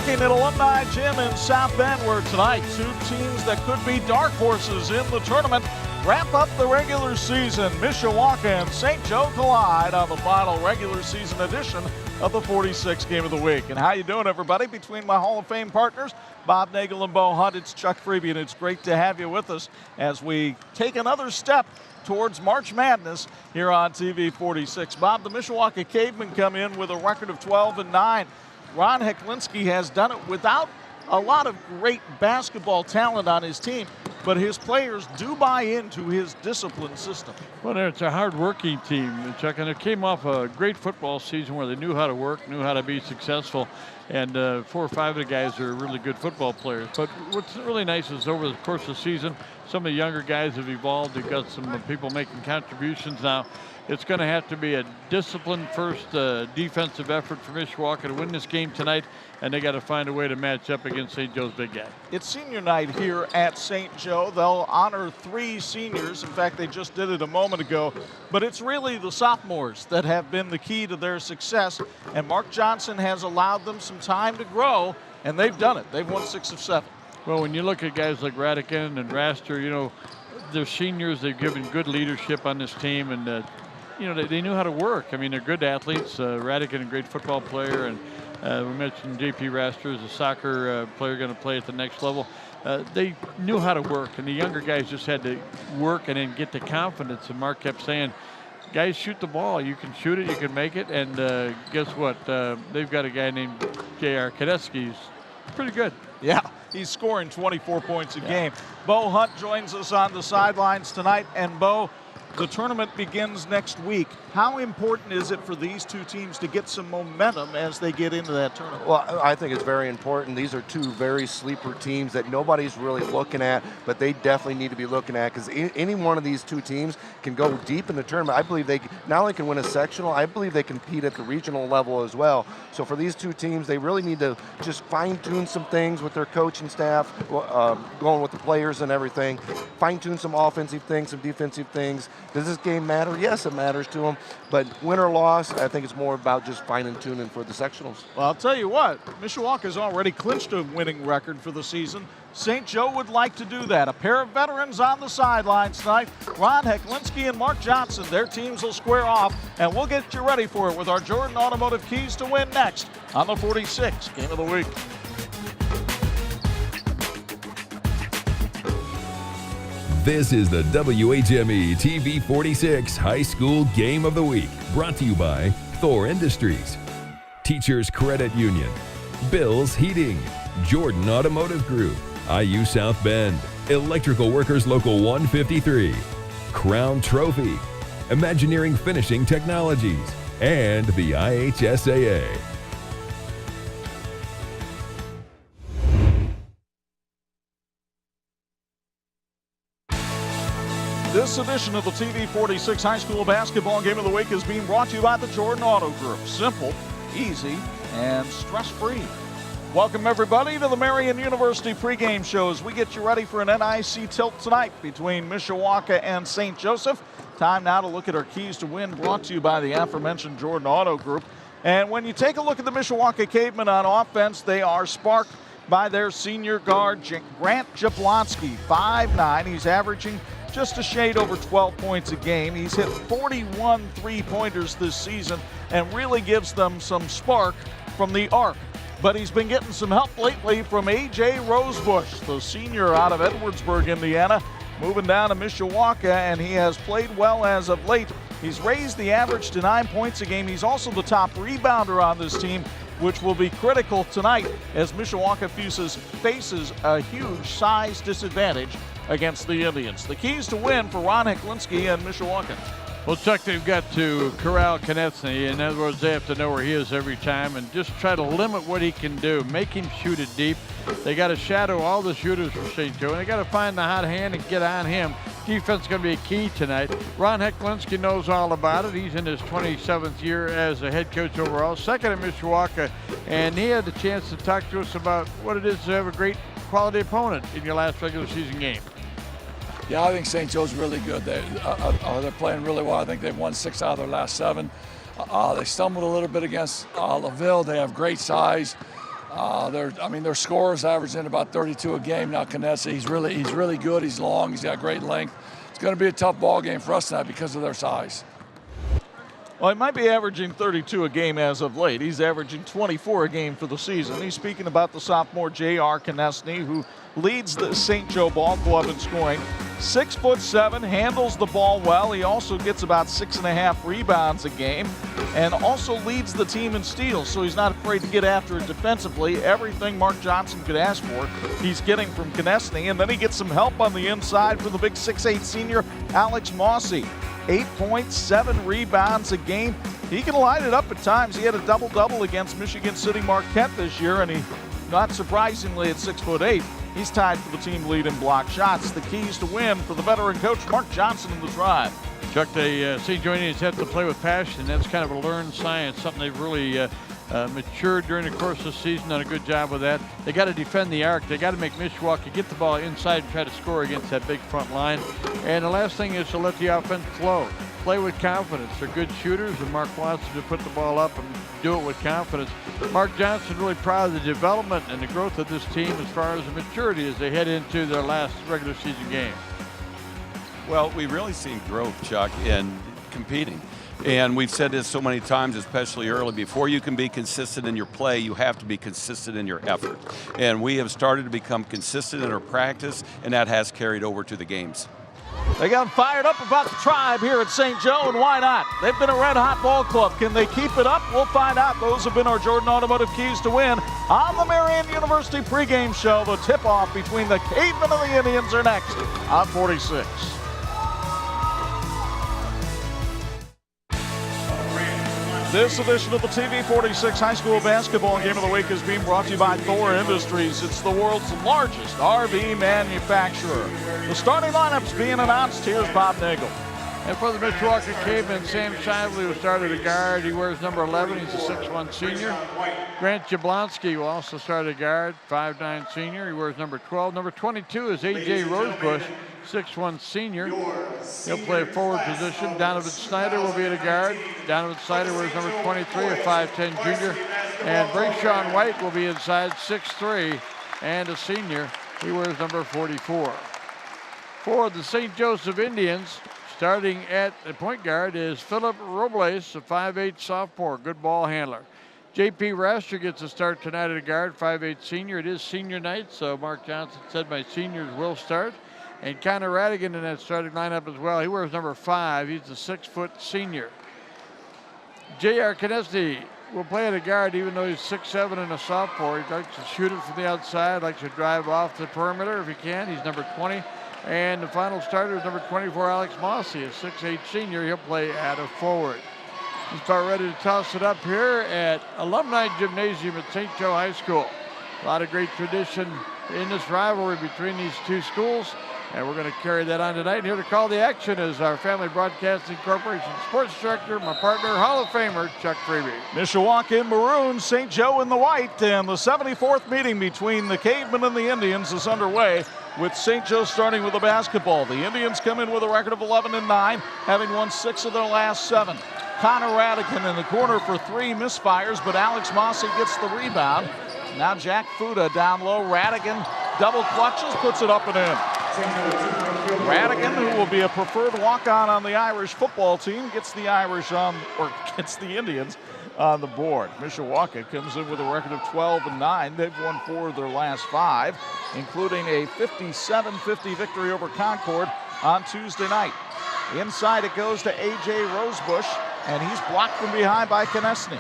Looking at Alumni Gym in South Bend, where tonight two teams that could be dark horses in the tournament wrap up the regular season. Mishawaka and St. Joe collide on the final regular season edition of the 46th game of the week. And how you doing, everybody? Between my Hall of Fame partners, Bob Nagel and Bo Hunt, it's Chuck Freeby, and it's great to have you with us as we take another step towards March Madness here on TV 46. Bob, the Mishawaka Cavemen come in with a record of 12-9. Ron Heklinski has done it without a lot of great basketball talent on his team, but his players do buy into his discipline system. Well, it's a hard-working team, Chuck, and it came off a great football season where they knew how to work, knew how to be successful, and 4 or 5 of the guys are really good football players. But what's really nice is over the course of the season, some of the younger guys have evolved. They've got some people making contributions now. It's going to have to be a disciplined first defensive effort for Mishawaka to win this game tonight, and they got to find a way to match up against St. Joe's big guy. It's senior night here at St. Joe. They'll honor 3 seniors. In fact, they just did it a moment ago. But it's really the sophomores that have been the key to their success, and Mark Johnson has allowed them some time to grow, and they've done it. They've won 6 of 7. Well, when you look at guys like Radican and Raster, you know, they're seniors. They've given good leadership on this team, and you know, they knew how to work. I mean, they're good athletes. Radican, a great football player, and we mentioned J.P. Raster as a soccer player going to play at the next level. They knew how to work, and the younger guys just had to work and then get the confidence. And Mark kept saying, guys, shoot the ball. You can shoot it, you can make it. And guess what? They've got a guy named J.R. Kadetsky. He's pretty good. Yeah, he's scoring 24 points a game. Bo Hunt joins us on the sidelines tonight. And Bo, the tournament begins next week. How important is it for these two teams to get some momentum as they get into that tournament? Well, I think it's very important. These are 2 very sleeper teams that nobody's really looking at, but they definitely need to be looking at, because any one of these 2 teams can go deep in the tournament. I believe they not only can win a sectional, I believe they compete at the regional level as well. So for these 2 teams, they really need to just fine-tune some things with their coaching staff, going with the players and everything, fine-tune some offensive things, some defensive things. Does this game matter? Yes, it matters to them. But win or loss, I think it's more about just fine-tuning for the sectionals. Well, I'll tell you what, Mishawaka's already clinched a winning record for the season. St. Joe would like to do that. A pair of veterans on the sidelines tonight, Ron Heklinski and Mark Johnson. Their teams will square off, and we'll get you ready for it with our Jordan Automotive Keys to Win next on the 46th Game of the Week. This is the WHME TV 46 High School Game of the Week, brought to you by Thor Industries, Teachers Credit Union, Bill's Heating, Jordan Automotive Group, IU South Bend, Electrical Workers Local 153, Crown Trophy, Imagineering Finishing Technologies, and the IHSAA. This edition of the TV 46 High School Basketball Game of the Week is being brought to you by the Jordan Auto Group. Simple, easy, and stress-free. Welcome, everybody, to the Marian University pregame show as we get you ready for an NIC tilt tonight between Mishawaka and St. Joseph. Time now to look at our keys to win, brought to you by the aforementioned Jordan Auto Group. And when you take a look at the Mishawaka Cavemen on offense, they are sparked by their senior guard, Grant Jablonski, 5'9". He's averaging just a shade over 12 points a game. He's hit 41 3-pointers this season and really gives them some spark from the arc. But he's been getting some help lately from A.J. Rosebush, the senior out of Edwardsburg, Indiana, moving down to Mishawaka, and he has played well as of late. He's raised the average to 9 points a game. He's also the top rebounder on this team, which will be critical tonight as Mishawaka faces a huge size disadvantage against the Indians. The keys to win for Ron Heklinski and Mishawaka. Well, Chuck, they've got to corral Konechny. In other words, they have to know where he is every time and just try to limit what he can do. Make him shoot it deep. They got to shadow all the shooters for St. Joe, and they got to find the hot hand and get on him. Defense is going to be a key tonight. Ron Heklinski knows all about it. He's in his 27th year as a head coach overall, second at Mishawaka, and he had the chance to talk to us about what it is to have a great quality opponent in your last regular season game. Yeah, I think St. Joe's really good. They're playing really well. I think they've won 6 out of their last 7. They stumbled a little bit against LaVille. They have great size. Their scorers averaging about 32 a game now. Knessy, he's really good. He's long. He's got great length. It's going to be a tough ball game for us tonight because of their size. Well, he might be averaging 32 a game as of late. He's averaging 24 a game for the season. He's speaking about the sophomore J.R. Knessy, who leads the St. Joe Ball Club in scoring. 6'7", handles the ball well. He also gets about 6.5 rebounds a game and also leads the team in steals, so he's not afraid to get after it defensively. Everything Mark Johnson could ask for, he's getting from Knessy, and then he gets some help on the inside from the big 6'8" senior Alex Mossy. 8.7 rebounds a game. He can light it up at times. He had a double-double against Michigan City Marquette this year, and he, not surprisingly, at 6'8", he's tied for the team lead in block shots. The keys to win for the veteran coach Mark Johnson in the Tribe. Chuck, the St. Joe Indians have to play with passion. That's kind of a learned science, something they've really matured during the course of the season, done a good job with that. They got to defend the arc. They got to make Mishawaka get the ball inside and try to score against that big front line. And the last thing is to let the offense flow. Play with confidence. They're good shooters, and Mark wants them to put the ball up and do it with confidence. Mark Johnson really proud of the development and the growth of this team as far as the maturity as they head into their last regular season game. Well, we've really seen growth, Chuck, in competing. And we've said this so many times, especially early, before you can be consistent in your play, you have to be consistent in your effort. And we have started to become consistent in our practice, and that has carried over to the games. They got fired up about the Tribe here at St. Joe, and why not? They've been a red-hot ball club. Can they keep it up? We'll find out. Those have been our Jordan Automotive Keys to Win on the Marian University pregame show. The tip-off between the Cavemen and the Indians are next on 46. This edition of the TV46 High School Basketball Game of the Week is being brought to you by Thor Industries. It's the world's largest RV manufacturer. The starting lineups being announced. Here's Bob Nagel. And for the Mishawaka Cavemen, Sam Shively, who started a guard. He wears number 11. He's a 6'1" senior. Grant Jablonski, who also started a guard, 5'9" senior. He wears number 12. Number 22 is A.J. Rosebush, 6'1" senior. He'll play a forward position. Donovan Snyder will be at a guard. Donovan Snyder wears number 23, a 5'10" junior. And Brayshawn White will be inside, 6'3", and a senior. He wears number 44. For the St. Joseph Indians, starting at the point guard is Philip Robles, a 5'8" sophomore, good ball handler. J.P. Raster gets a start tonight at a guard, 5'8" senior. It is senior night, so Mark Johnson said my seniors will start. And Connor Radigan in that starting lineup as well. He wears number 5. He's a 6' senior. J.R. Knessy will play at a guard even though he's 6'7" and a sophomore. He likes to shoot it from the outside, likes to drive off the perimeter if he can. He's number 20. And the final starter is number 24, Alex Mossy, a 6'8" senior. He'll play at a forward. He's about ready to toss it up here at Alumni Gymnasium at St. Joe High School. A lot of great tradition in this rivalry between these two schools, and we're going to carry that on tonight. And here to call the action is our Family Broadcasting Corporation Sports Director, my partner, Hall of Famer, Chuck Freeby. Mishawaka in maroon, St. Joe in the white, and the 74th meeting between the Cavemen and the Indians is underway, with St. Joe starting with the basketball. The Indians come in with a record of 11-9, having won 6 of their last 7. Connor Radican in the corner for 3, misfires, but Alex Mossy gets the rebound. Now Jack Fuda down low. Radigan double clutches, puts it up and in. Radigan, who will be a preferred walk-on on the Irish football team, gets the gets the Indians on the board. Mishawaka comes in with a record of 12-9. They've won 4 of their last 5, including a 57-50 victory over Concord on Tuesday night. Inside it goes to A.J. Rosebush, and he's blocked from behind by Knessy.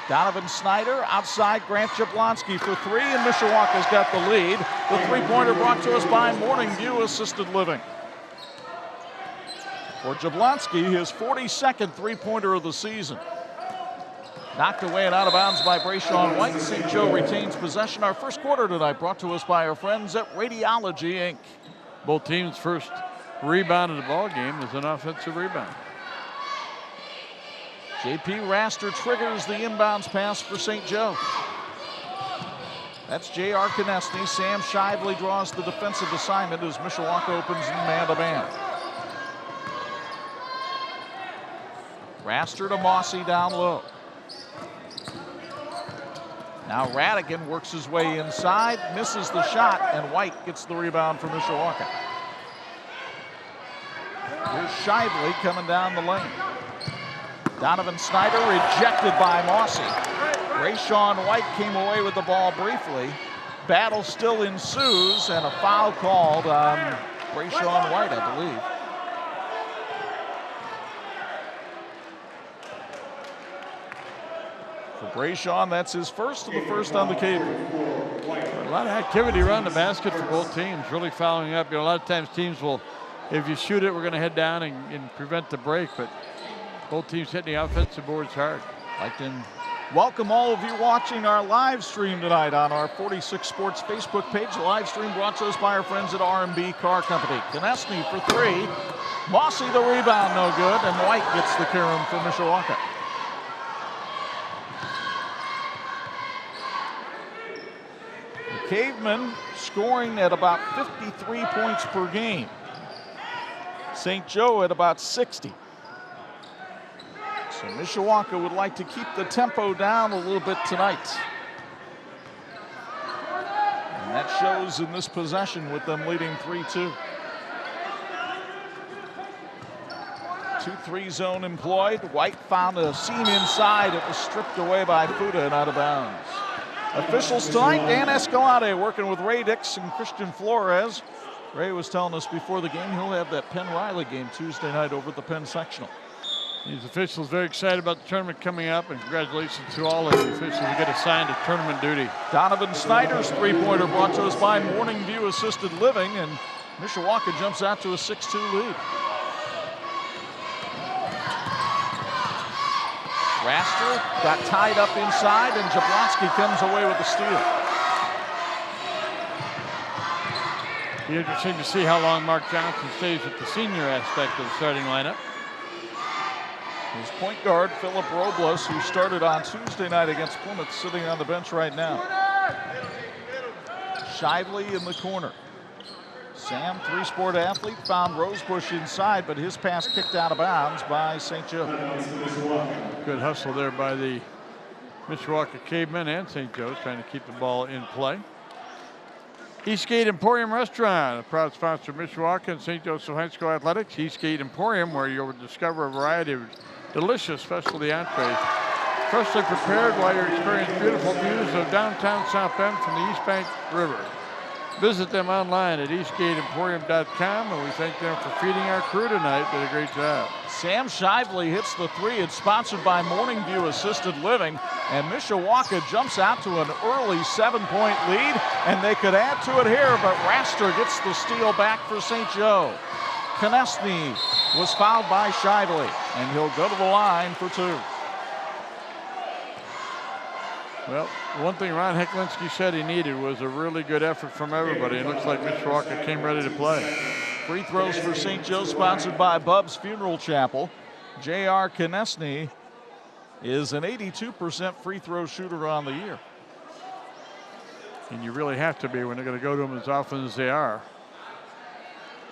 Donovan Snyder outside Grant Jablonski for 3, and Mishawaka's got the lead. The three-pointer brought to us by Morning View Assisted Living. For Jablonski, his 42nd three-pointer of the season. Knocked away and out of bounds by Brayshawn White. St. Joe retains possession. Our first quarter tonight brought to us by our friends at Radiology, Inc. Both teams' first rebound of the ball game is an offensive rebound. J.P. Raster triggers the inbounds pass for St. Joe. That's J.R. Knessy. Sam Shively draws the defensive assignment as Mishawaka opens in man-to-man. Raster to Mossy down low. Now Radigan works his way inside, misses the shot, and White gets the rebound for Mishawaka. Here's Shively coming down the lane. Donovan Snyder rejected by Mossy. Rayshawn White came away with the ball briefly. Battle still ensues, and a foul called on Rayshawn White, I believe. For Brayshawn, that's his first, and the first on the cable. A lot of activity around the basket for both teams, really following up. You know, a lot of times teams will, if you shoot it, we're going to head down and prevent the break, but both teams hitting the offensive boards hard. Like to welcome all of you watching our live stream tonight on our 46 Sports Facebook page. The live stream brought to us by our friends at R&B Car Company. Konechny for three. Mossy the rebound, no good, and White gets the carom for Mishawaka. The Cavemen scoring at about 53 points per game. St. Joe at about 60. So Mishawaka would like to keep the tempo down a little bit tonight. And that shows in this possession with them leading 3-2. 2-3 zone employed. White found a seam inside. It was stripped away by Fuda and out of bounds. Officials tonight, Dan Escalante working with Ray Dix and Christian Flores. Ray was telling us before the game he'll have that Penn Riley game Tuesday night over at the Penn Sectional. These officials very excited about the tournament coming up, and congratulations to all of the officials who get assigned to tournament duty. Donovan Snyder's three-pointer brought to us by Morning View Assisted Living, and Mishawaka jumps out to a 6-2 lead. Raster got tied up inside, and Jablonski comes away with the steal. Be interesting to see how long Mark Johnson stays with the senior aspect of the starting lineup. His point guard, Philip Robles, who started on Tuesday night against Plymouth, sitting on the bench right now. Shively in the corner. Sam, three-sport athlete, found Rosebush inside, but his pass kicked out of bounds by St. Joe. Good hustle there by the Mishawaka Cavemen and St. Joe's, trying to keep the ball in play. Eastgate Emporium Restaurant, a proud sponsor of Mishawaka and St. Joseph High School Athletics. Eastgate Emporium, where you'll discover a variety of delicious specialty entrees, freshly prepared while you experience beautiful views of downtown South Bend from the East Bank River. Visit them online at eastgateemporium.com, and we thank them for feeding our crew tonight. Did a great job. Sam Shively hits the three. It's sponsored by Morning View Assisted Living, and Mishawaka jumps out to an early 7-point lead, and they could add to it here, but Raster gets the steal back for St. Joe. Konechny was fouled by Shively, and he'll go to the line for two. Well, one thing Ron Hecklinski said he needed was a really good effort from everybody. It looks like Mishawaka came ready to play. Free throws for St. Joe, sponsored by Bub's Funeral Chapel. J.R. Konechny is an 82% free throw shooter on the year. And you really have to be when they're going to go to him as often as they are.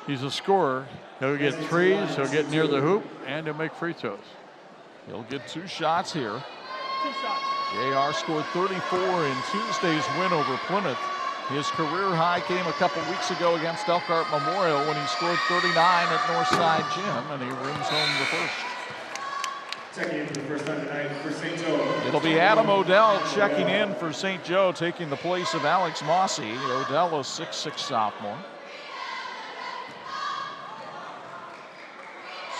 He's a scorer. He'll get threes, he'll get near the hoop, and he'll make free throws. He'll get two shots here. JR scored 34 in Tuesday's win over Plymouth. His career high came a couple weeks ago against Elkhart Memorial when he scored 39 at Northside Gym, and he rings home the first. Checking in for the first time tonight for St. Joe. It'll be Adam Odell checking in for St. Joe, taking the place of Alex Mossy. Odell, a 6'6" sophomore.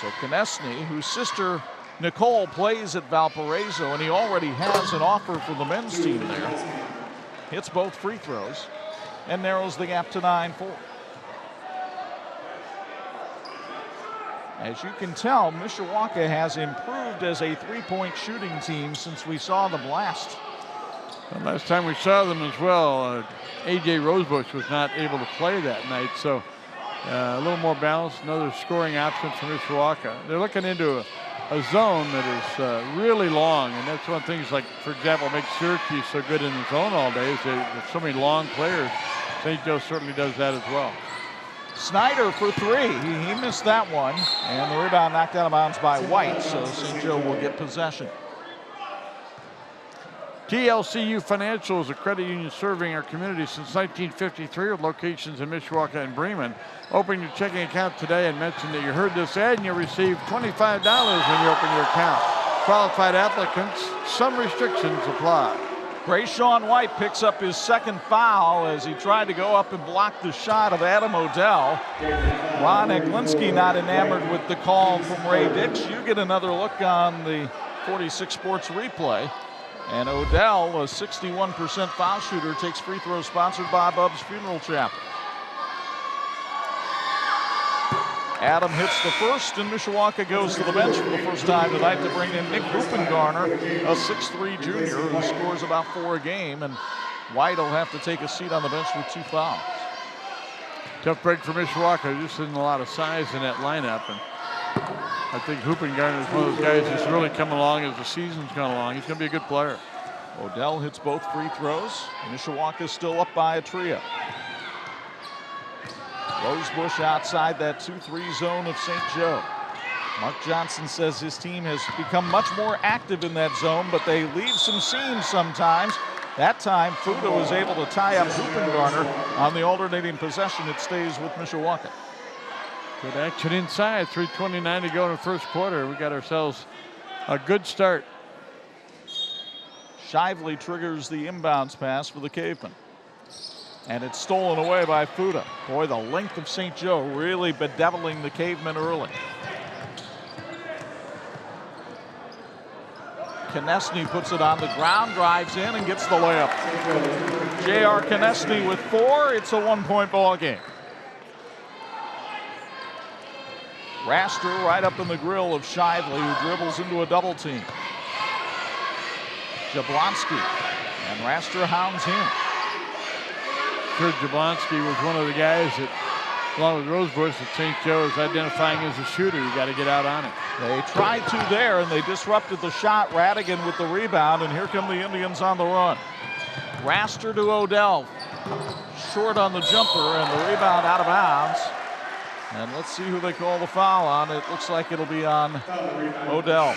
So Konechny, whose sister Nicole plays at Valparaiso, and he already has an offer for the men's team there. Hits both free throws and narrows the gap to 9-4. As you can tell, Mishawaka has improved as a three-point shooting team since we saw them last. And last time we saw them as well, A.J. Rosebush was not able to play that night, so a little more balanced, another scoring option for Mishawaka. They're looking into a zone that is really long, and that's one of the things, like, for example, makes Syracuse so good in the zone all day is there's so many long players. St. Joe certainly does that as well. Snyder for three. He missed that one, and the rebound knocked out of bounds by White, so St. Joe will get possession. TLCU Financial is a credit union serving our community since 1953 with locations in Mishawaka and Bremen. Open your checking account today and mention that you heard this ad and you'll receive $25 when you open your account. Qualified applicants, some restrictions apply. Grayshawn White picks up his second foul as he tried to go up and block the shot of Adam Odell. Ron Eglinski not enamored with the call from Ray Dix. You get another look on the 46 Sports replay. And Odell, a 61% foul shooter, takes free throws sponsored by Bub's Funeral Chapel. Adam hits the first, and Mishawaka goes to the bench for the first time tonight to bring in Nick Huppengarner, a 6'3 junior who scores about 4 a game, and White will have to take a seat on the bench with 2 fouls. Tough break for Mishawaka. There just isn't a lot of size in that lineup, and I think Huppengarner is one of those guys that's really come along as the season's gone along. He's going to be a good player. Odell hits both free throws. Mishawaka still up by a trio. Rosebush outside that 2-3 zone of St. Joe. Mark Johnson says his team has become much more active in that zone, but they leave some seams sometimes. That time, Fuda was able to tie up Huppengarner on the alternating possession. It stays with Mishawaka. Good action inside. 3:29 to go in the first quarter. We got ourselves a good start. Shively triggers the inbounds pass for the Cavemen. And it's stolen away by Fuda. Boy, the length of St. Joe really bedeviling the Cavemen early. Konechny puts it on the ground, drives in, and gets the layup. J.R. Konechny with 4. It's a 1-point ball game. Raster right up in the grill of Shively, who dribbles into a double team. Jablonski, and Raster hounds him. Kurt Jablonski was one of the guys that, along with Rosebush, that St. Joe is identifying as a shooter. You got to get out on it. They tried to there, and they disrupted the shot. Radigan with the rebound, and here come the Indians on the run. Raster to Odell. Short on the jumper, and the rebound out of bounds. And let's see who they call the foul on. It looks like it'll be on Odell.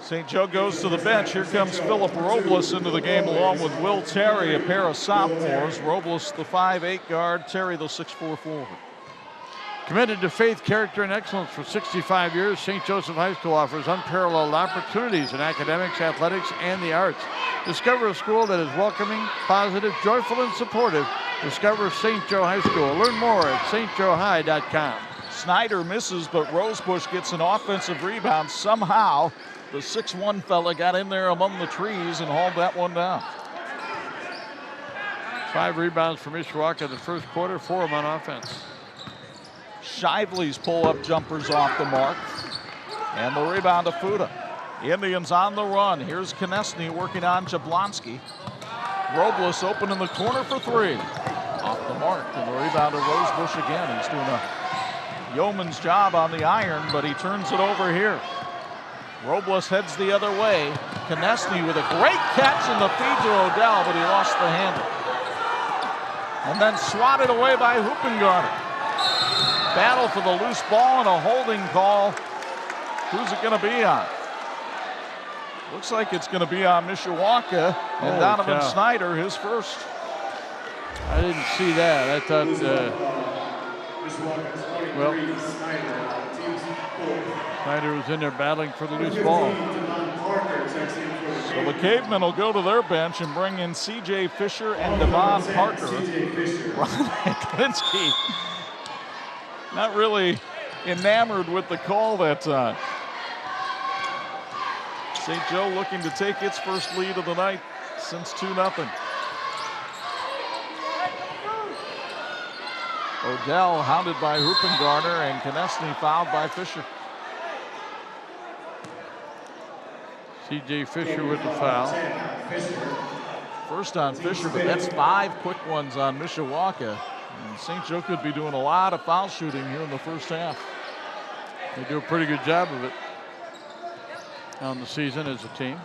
St. Joe goes to the bench. Here comes Philip Robles into the game along with Will Terry, a pair of sophomores. Robles, the 5'8 guard, Terry, the 6'4 forward. Committed to faith, character, and excellence for 65 years, St. Joseph High School offers unparalleled opportunities in academics, athletics, and the arts. Discover a school that is welcoming, positive, joyful, and supportive. Discover St. Joe High School. Learn more at stjoehigh.com. Snyder misses, but Rosebush gets an offensive rebound. Somehow, the 6'1 fella got in there among the trees and hauled that one down. 5 rebounds for Mishawaka in the first quarter, 4 of them on offense. Shively's pull-up jumpers off the mark. And the rebound to Fuda. Indians on the run. Here's Konechny working on Jablonski. Robles open in the corner for 3. Off the mark, and the rebound to Rosebush again. He's doing a yeoman's job on the iron, but he turns it over here. Robles heads the other way. Konechny with a great catch in the feed to Odell, but he lost the handle. And then swatted away by Huppengarner. Battle for the loose ball and a holding call. Who's it going to be on? Looks like it's going to be on Mishawaka and Donovan Snyder, his first. I didn't see that. I thought, Snyder was in there battling for the loose ball. So the Cavemen will go to their bench and bring in C.J. Fisher and Devon Parker. Ron Eglinski not really enamored with the call that time. St. Joe looking to take its first lead of the night since 2-0. Odell hounded by Huppengarner and Konechny fouled by Fisher. C.J. Fisher with the foul. First on Fisher, but that's 5 quick ones on Mishawaka. And St. Joe could be doing a lot of foul shooting here in the first half. They do a pretty good job of it on the season as a team.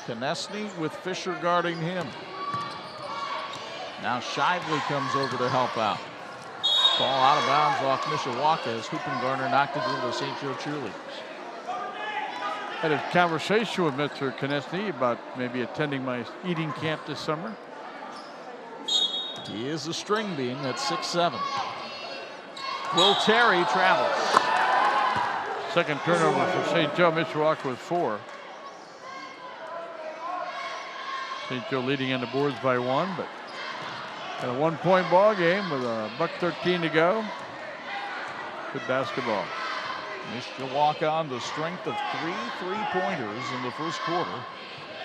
Konechny with Fisher guarding him. Now Shively comes over to help out. Ball out of bounds off Mishawaka as Huppengarner knocked it into the St. Joe cheerleaders. Had a conversation with Mr. Konechny about maybe attending my eating camp this summer. He is a string bean at 6'7". Will Terry travels. Second turnover for St. Joe. Mishawaka with 4. St. Joe leading on the boards by 1, but got a 1-point ball game with a $1:13 to go. Good basketball. Mishawaka on the strength of 3 3-pointers in the first quarter.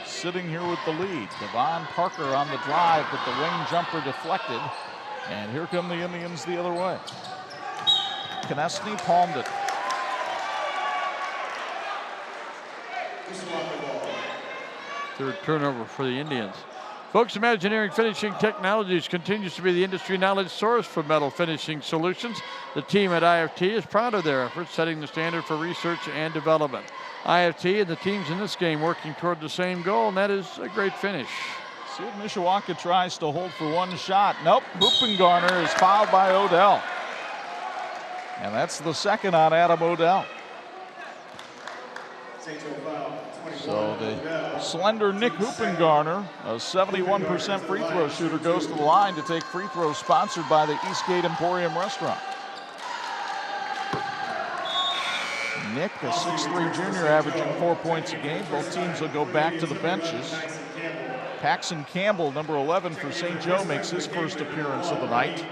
Sitting here with the lead. Devon Parker on the drive, but the wing jumper deflected. And here come the Indians the other way. Konechny palmed it. Third turnover for the Indians. Folks, Imagineering Finishing Technologies continues to be the industry knowledge source for metal finishing solutions. The team at IFT is proud of their efforts, setting the standard for research and development. IFT and the teams in this game working toward the same goal, and that is a great finish. See if Mishawaka tries to hold for one shot. Nope, Hoopengarner is fouled by Odell. And that's the second on Adam Odell. So the slender Nick Hoopengarner, a 71% free throw shooter, goes to the line to take free throws sponsored by the Eastgate Emporium Restaurant. Nick, a 6'3" junior, averaging 4 points a game. Both teams will go back to the benches. Paxton Campbell, number 11 for St. Joe, makes his first appearance of the night.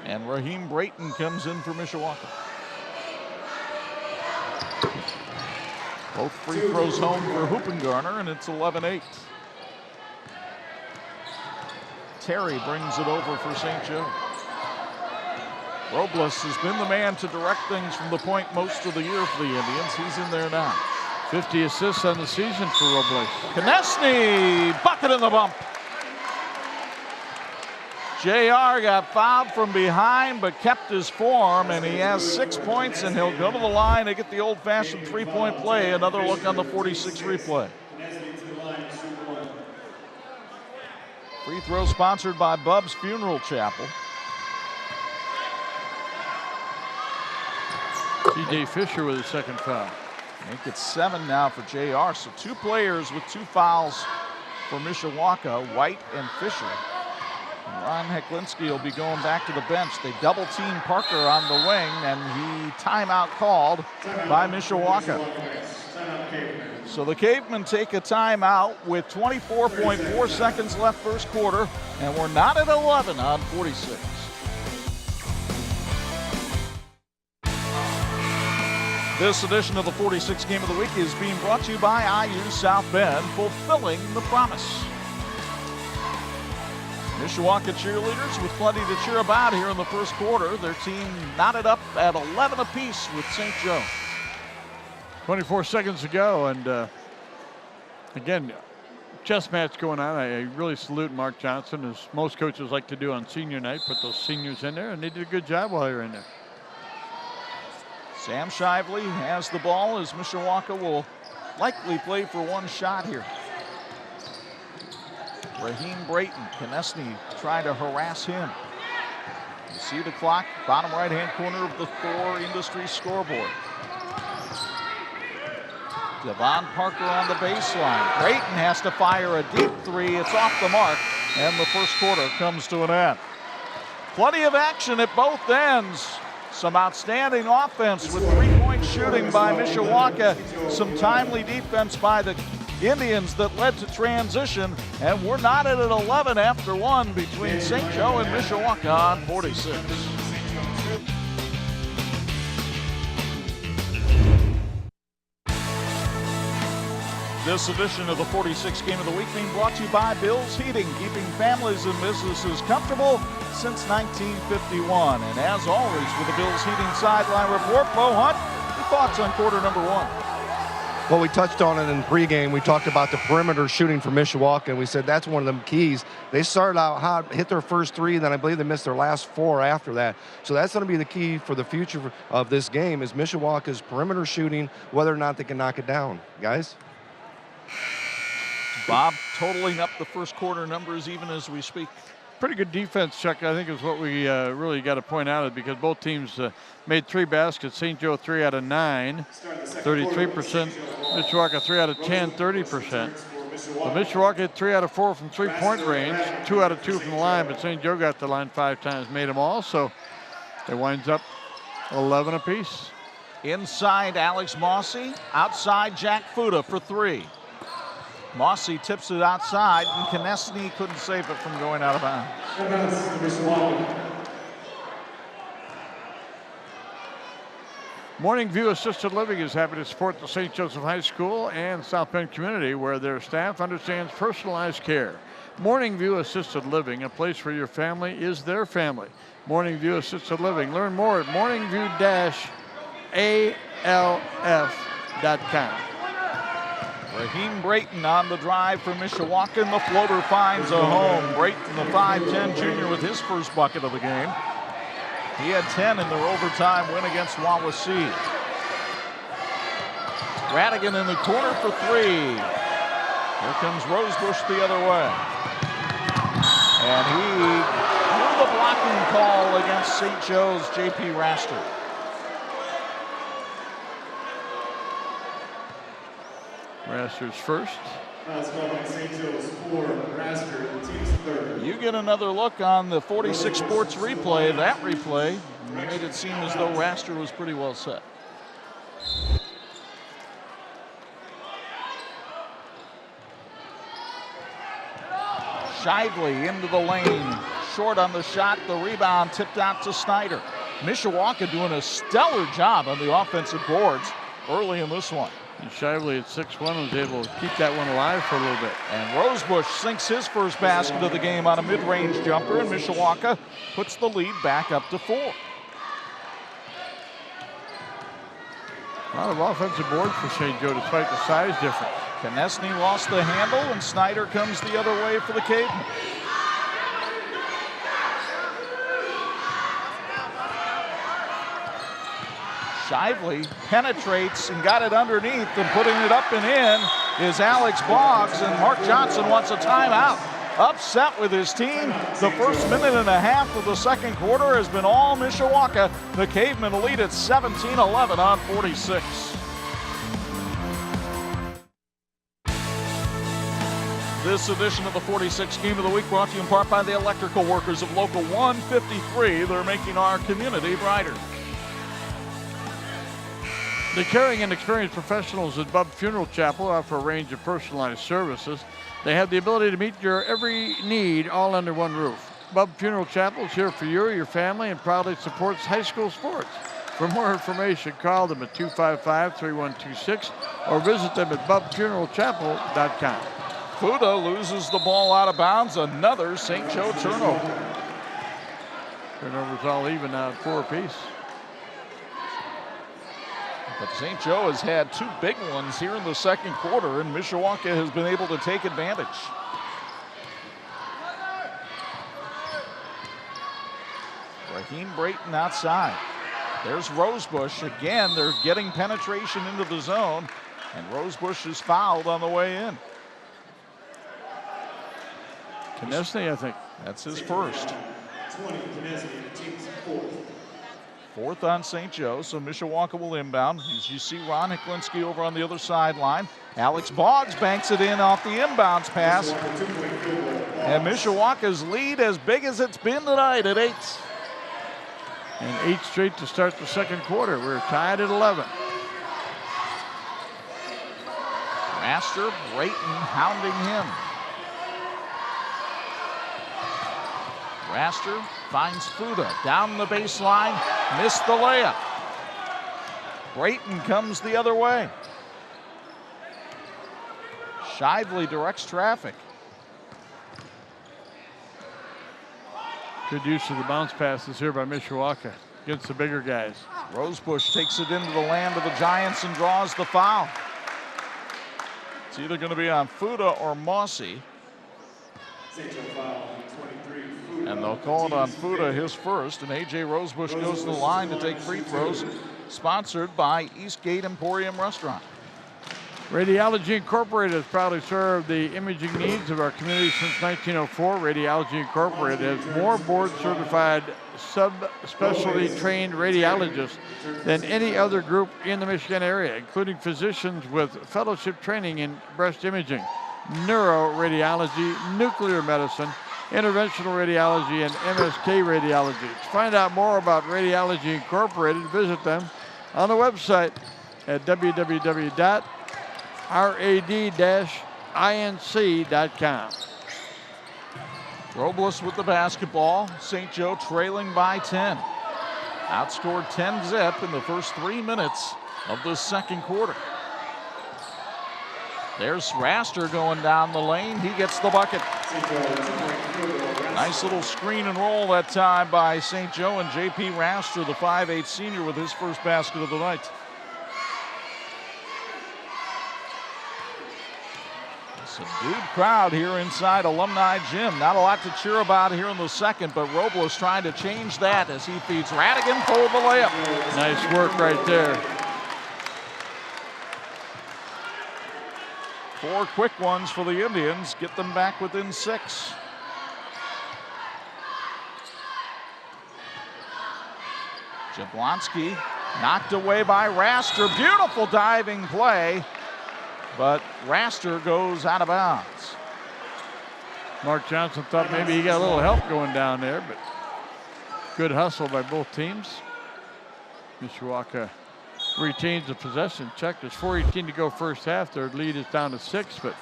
And Raheem Brayton comes in for Mishawaka. Both free throws home for Hoopengarner, and it's 11-8. Terry brings it over for St. Joe. Robles has been the man to direct things from the point most of the year for the Indians. He's in there now. 50 assists on the season for Robles. Konechny, bucket in the bump. JR got fouled from behind but kept his form, and he has 6 points, and he'll go to the line and get the old-fashioned three-point play. Another look on the 46 replay. Free throw sponsored by Bub's Funeral Chapel. TJ Fisher with his second foul. I think it's 7 now for JR. So 2 players with 2 fouls for Mishawaka, White and Fisher. Ron Heklinski will be going back to the bench. They double team Parker on the wing, and he timeout called by Mishawaka. So the Cavemen take a timeout with 24.4 seconds left first quarter, and we're not at 11 on 46. This edition of the 46 Game of the Week is being brought to you by IU South Bend, fulfilling the promise. Mishawaka cheerleaders with plenty to cheer about here in the first quarter. Their team knotted up at 11 apiece with St. Joe. 24 seconds to go, and again, chess match going on. I really salute Mark Johnson, as most coaches like to do on senior night. Put those seniors in there, and they did a good job while they were in there. Sam Shively has the ball as Mishawaka will likely play for one shot here. Raheem Brayton, Konechny trying to harass him. You see the clock, bottom right-hand corner of the Thor Industries scoreboard. Devon Parker on the baseline. Brayton has to fire a deep three. It's off the mark, and the first quarter comes to an end. Plenty of action at both ends. Some outstanding offense with three-point shooting by Mishawaka. Some timely defense by the Indians that led to transition. And we're not at an 11 after 1 between St. Joe and Mishawaka on 46. This edition of the 46 Game of the Week being brought to you by Bill's Heating, keeping families and businesses comfortable since 1951. And as always, with the Bill's Heating Sideline Report, Bo Hunt, your thoughts on quarter number 1? Well, we touched on it in pregame. We talked about the perimeter shooting for Mishawaka, and we said that's one of the keys. They started out hot, hit their first 3, then I believe they missed their last 4 after that. So that's going to be the key for the future of this game is Mishawaka's perimeter shooting, whether or not they can knock it down. Guys? Bob totaling up the first quarter numbers even as we speak. Pretty good defense, Chuck, I think is what we really got to point out, because both teams made 3 baskets. St. Joe 3 out of 9, 33% Mishawaka 3 out of 10, 30%. But Mishawaka hit 3 out of 4 from three-point range, 2 out of 2 from the line, but St. Joe got the line 5 times, made them all, so it winds up 11 apiece. Inside Alex Mossy, outside Jack Fuda for 3. Mossy tips it outside, and Konechny couldn't save it from going out of bounds. Morning View Assisted Living is happy to support the St. Joseph High School and South Bend community, where their staff understands personalized care. Morning View Assisted Living, a place where your family is their family. Morning View Assisted Living. Learn more at morningview-alf.com. Raheem Brayton on the drive for Mishawaka, and the floater finds a home. Brayton, the 5'10 junior, with his first bucket of the game. He had 10 in their overtime win against Wawasee. Radigan in the corner for 3. Here comes Rosebush the other way. And he drew the blocking call against St. Joe's J.P. Raster. Raster's first. You get another look on the 46 Sports replay. That replay made it seem as though Raster was pretty well set. Shively into the lane. Short on the shot. The rebound tipped out to Snyder. Mishawaka doing a stellar job on the offensive boards early in this one. And Shively at 6'1" was able to keep that one alive for a little bit. And Rosebush sinks his first basket of the game on a mid-range jumper, and Mishawaka puts the lead back up to 4. A lot of offensive boards for St. Joe despite the size difference. Konechny lost the handle, and Snyder comes the other way for the Cavemen. Shively penetrates and got it underneath, and putting it up and in is Alex Boggs, and Mark Johnson wants a timeout. Upset with his team. The first minute and a half of the second quarter has been all Mishawaka. The Cavemen lead at 17-11 on 46. This edition of the 46 Game of the Week brought to you in part by the electrical workers of Local 153. They're making our community brighter. The caring and experienced professionals at Bub Funeral Chapel offer a range of personalized services. They have the ability to meet your every need all under one roof. Bub Funeral Chapel is here for you or your family and proudly supports high school sports. For more information, call them at 255-3126 or visit them at bubfuneralchapel.com. Fuda loses the ball out of bounds. Another St. Joe turnover. Turnovers all even now at 4 apiece. But St. Joe has had 2 big ones here in the second quarter, and Mishawaka has been able to take advantage. Raheem Brayton outside. There's Rosebush. Again, they're getting penetration into the zone, and Rosebush is fouled on the way in. Konechny, I think. That's his first. 20, Konechny, team's fourth. 4th on St. Joe, so Mishawaka will inbound. As you see Ron Hiklinski over on the other sideline. Alex Boggs banks it in off the inbounds pass. And Mishawaka's lead as big as it's been tonight at 8. And 8 straight to start the second quarter. We're tied at 11. Raster, Brayton hounding him. Raster finds Fuda down the baseline, missed the layup. Brayton comes the other way. Shively directs traffic. Good use of the bounce passes here by Mishawaka against the bigger guys. Rosebush takes it into the land of the Giants and draws the foul. It's either going to be on Fuda or Mossy. And they'll call it on Fuda, his first, and A.J. Rosebush goes to the line to take free throws, sponsored by Eastgate Emporium Restaurant. Radiology Incorporated has proudly served the imaging needs of our community since 1904. Radiology Incorporated has more board-certified subspecialty trained radiologists than any other group in the Michigan area, including physicians with fellowship training in breast imaging, neuroradiology, nuclear medicine, interventional radiology, and MSK radiology. To find out more about Radiology Incorporated, visit them on the website at www.rad-inc.com. Robles with the basketball. St. Joe trailing by 10. Outscored 10-zip in the first 3 minutes of the second quarter. There's Raster going down the lane. He gets the bucket. Nice little screen and roll that time by St. Joe, and J.P. Raster, the 5'8" senior, with his first basket of the night. Subdued crowd here inside Alumni Gym. Not a lot to cheer about here in the second, but Robles trying to change that as he feeds Radigan for the layup. Nice work right there. 4 quick ones for the Indians. Get them back within 6. Jablonski knocked away by Raster. Beautiful diving play, but Raster goes out of bounds. Mark Johnson thought maybe he got a little help going down there, but good hustle by both teams. Mishawaka retains the possession. Check, there's 4:18 to go first half. Their lead is down to 6, but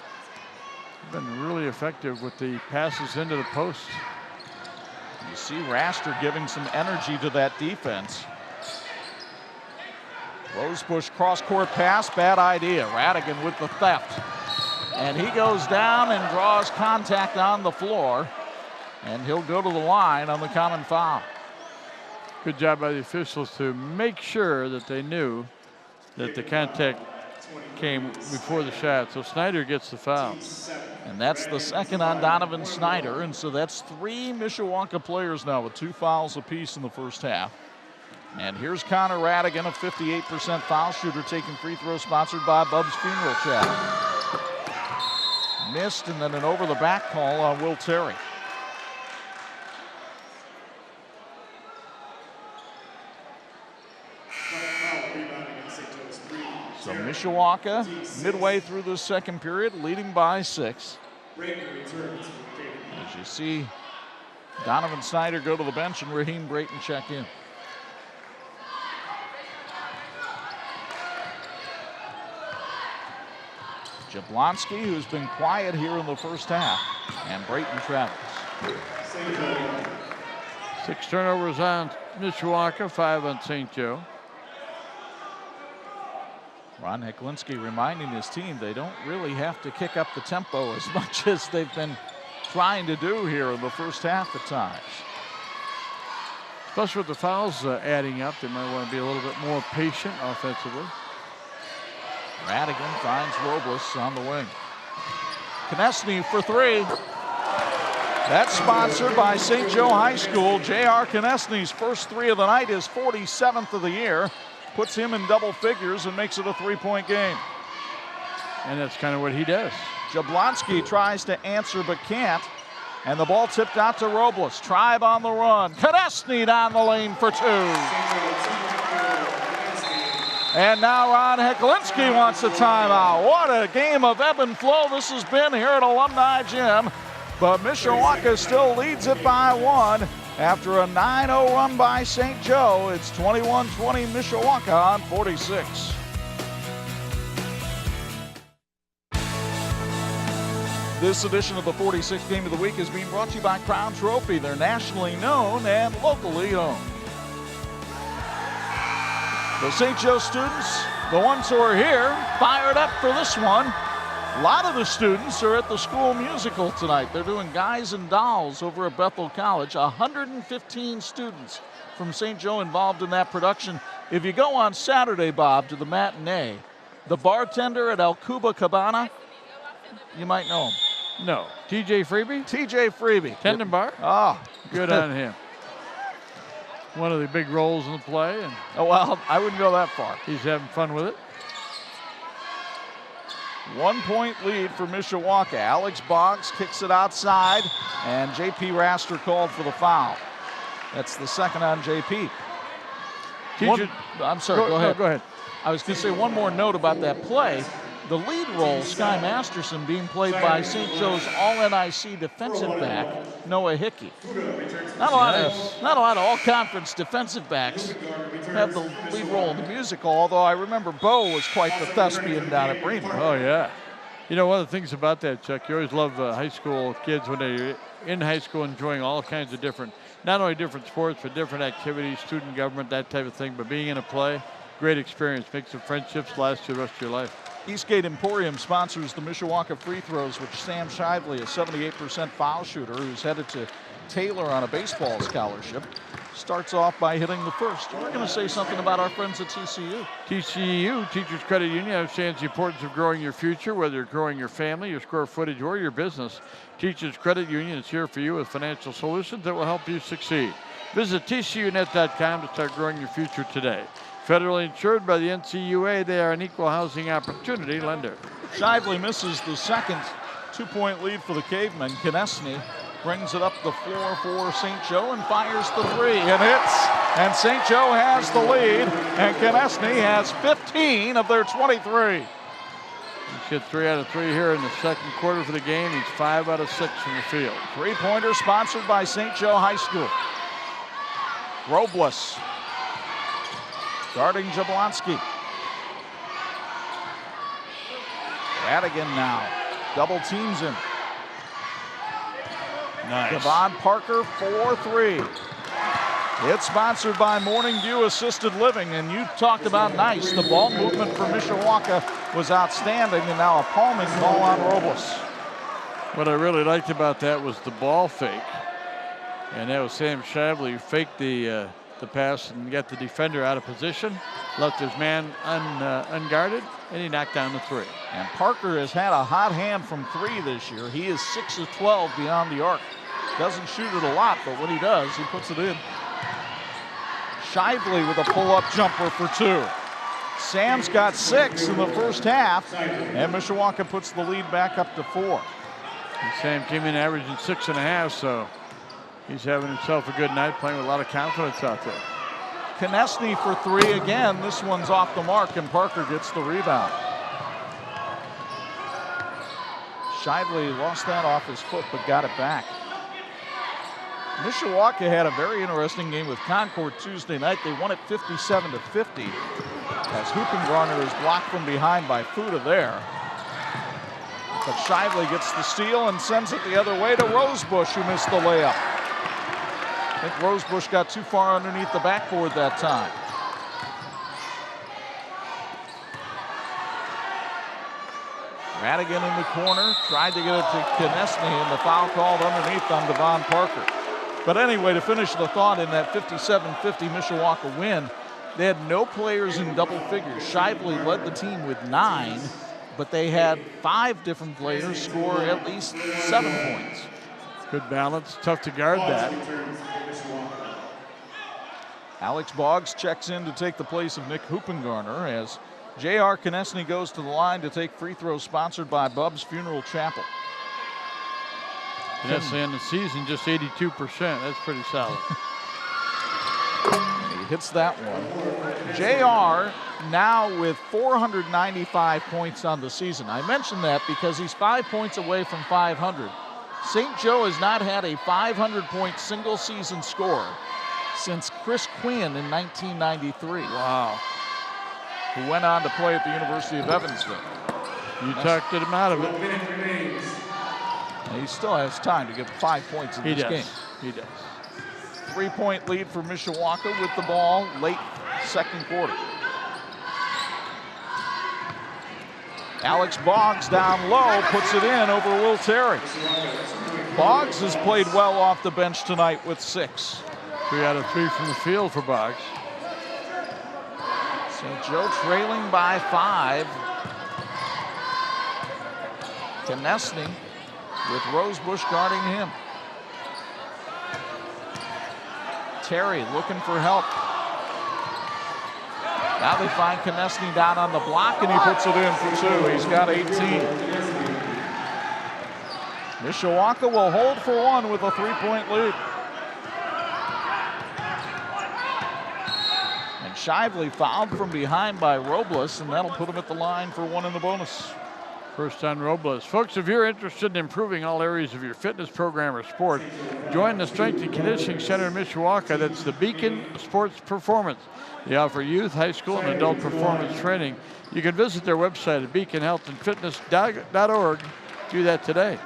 been really effective with the passes into the post. You see Raster giving some energy to that defense. Rosebush cross-court pass, bad idea. Radigan with the theft. And he goes down and draws contact on the floor. And he'll go to the line on the common foul. Good job by the officials to make sure that they knew that the contact came before the shot. So Snyder gets the foul. And that's the second on Donovan Snyder. And so that's 3 Mishawaka players now with 2 fouls apiece in the first half. And here's Connor Radigan, a 58% foul shooter, taking free throws sponsored by Bub's Funeral Shop. Missed, and then an over-the-back call on Will Terry. So Mishawaka, midway through the second period, leading by 6. As you see Donovan Snyder go to the bench and Raheem Brayton check in. Jablonski, who's been quiet here in the first half, and Brayton travels. 6 turnovers on Mishawaka, 5 on St. Joe. Ron Heklinski reminding his team they don't really have to kick up the tempo as much as they've been trying to do here in the first half at times. Especially with the fouls adding up, they might want to be a little bit more patient offensively. Radigan finds Robles on the wing. Konechny for 3. That's sponsored by St. Joe High School. J.R. Konechny's first 3 of the night, his 47th of the year. Puts him in double figures and makes it a 3-point game. And that's kind of what he does. Jablonski tries to answer but can't. And the ball tipped out to Robles. Tribe on the run. Konechny down the lane for 2. And now Ron Heklinski wants a timeout. What a game of ebb and flow this has been here at Alumni Gym. But Mishawaka still leads it by 1 after a 9-0 run by St. Joe. It's 21-20 Mishawaka on 46. This edition of the 46th Game of the Week is being brought to you by Crown Trophy. They're nationally known and locally owned. The St. Joe students, the ones who are here, fired up for this one. A lot of the students are at the school musical tonight. They're doing Guys and Dolls over at Bethel College. 115 students from St. Joe involved in that production. If you go on Saturday, Bob, to the matinee, the bartender at El Cuba Cabana, you might know him. No. TJ Freeby? TJ Freeby. Tendon bar? Oh. Good on him. One of the big roles in the play. And oh, well, I wouldn't go that far. He's having fun with it. 1-point lead for Mishawaka. Alex Boggs kicks it outside, and J.P. Raster called for the foul. That's the second on J.P. I'm sorry, go ahead. No, go ahead. I was going to say one more note about that play. The lead role, Sky Masterson, being played by St. Joe's All-NIC defensive back, Noah Hickey. Not a lot of all-conference defensive backs have the lead role in the musical, although I remember Bo was quite the thespian down at Bremen. Oh, yeah. You know, one of the things about that, Chuck, you always love high school kids when they're in high school enjoying all kinds of different, not only different sports, but different activities, student government, that type of thing. But being in a play, great experience, makes some friendships last you the rest of your life. Eastgate Emporium sponsors the Mishawaka free throws, which Sam Shively, a 78% foul shooter who's headed to Taylor on a baseball scholarship, starts off by hitting the first. We're going to say something about our friends at TCU. TCU, Teachers Credit Union, understands the importance of growing your future, whether you're growing your family, your square footage, or your business. Teachers Credit Union is here for you with financial solutions that will help you succeed. Visit tcunet.com to start growing your future today. Federally insured by the NCUA, they are an equal housing opportunity lender. Shively misses the second 2-point lead for the Cavemen. Konechny brings it up the floor for St. Joe and fires the three and hits. And St. Joe has the lead, and Konechny has 15 of their 23. He's hit 3 out of 3 here in the second quarter for the game. He's 5 out of 6 from the field. Three-pointer sponsored by St. Joe High School. Robles guarding Jablonski. Radigan now double teams him. Nice. Devon Parker 4-3. It's sponsored by Morning View Assisted Living, and you talked about nice. The ball movement for Mishawaka was outstanding, and now a palming call on Robles. What I really liked about that was the ball fake, and that was Sam Shively who faked the pass and got the defender out of position, left his man unguarded, and he knocked down the three. And Parker has had a hot hand from 3 this year. He is 6 of 12 beyond the arc. Doesn't shoot it a lot, but when he does, he puts it in. Shively with a pull-up jumper for 2. Sam's got 6 in the first half, and Mishawaka puts the lead back up to 4. And Sam came in averaging 6.5, so he's having himself a good night, playing with a lot of confidence out there. Konechny for 3 again. This one's off the mark, and Parker gets the rebound. Shively lost that off his foot, but got it back. Mishawaka had a very interesting game with Concord Tuesday night. They won it 57-50 as Huppengarner is blocked from behind by Fuda there. But Shively gets the steal and sends it the other way to Rosebush, who missed the layup. I think Rosebush got too far underneath the backboard that time. Radigan in the corner, tried to get it to Konechny, and the foul called underneath on Devon Parker. But anyway, to finish the thought, in that 57-50 Mishawaka win, they had no players in double figures. Shively led the team with 9, but they had 5 different players score at least 7 points. Good balance, tough to guard that. Alex Boggs checks in to take the place of Nick Huppengarner as J.R. Konechny goes to the line to take free throws sponsored by Bub's Funeral Chapel. Konechny in the season just 82%. That's pretty solid. He hits that one. J.R. now with 495 points on the season. I mentioned that because he's 5 points away from 500. St. Joe has not had a 500-point single-season scorer since Chris Quinn in 1993. Wow. Who went on to play at the University of Evansville. You talked him out of it. He still has time to get 5 points in this game. He does. 3-point lead for Mishawaka with the ball late second quarter. Alex Boggs down low, puts it in over Will Terry. Boggs has played well off the bench tonight with 6. 3 out of 3 from the field for Boggs. St. Joe trailing by 5. Konechny with Rosebush guarding him. Terry looking for help. Now they find Konechny down on the block, and he puts it in for 2. He's got 18. Mishawaka will hold for 1 with a 3-point lead. And Shively fouled from behind by Robles, and that'll put him at the line for 1 in the bonus. First on Robles. Folks, if you're interested in improving all areas of your fitness program or sport, join the Strength and Conditioning Center in Mishawaka. That's the Beacon Sports Performance. They offer youth, high school, and adult performance training. You can visit their website at beaconhealthandfitness.org. Do that today.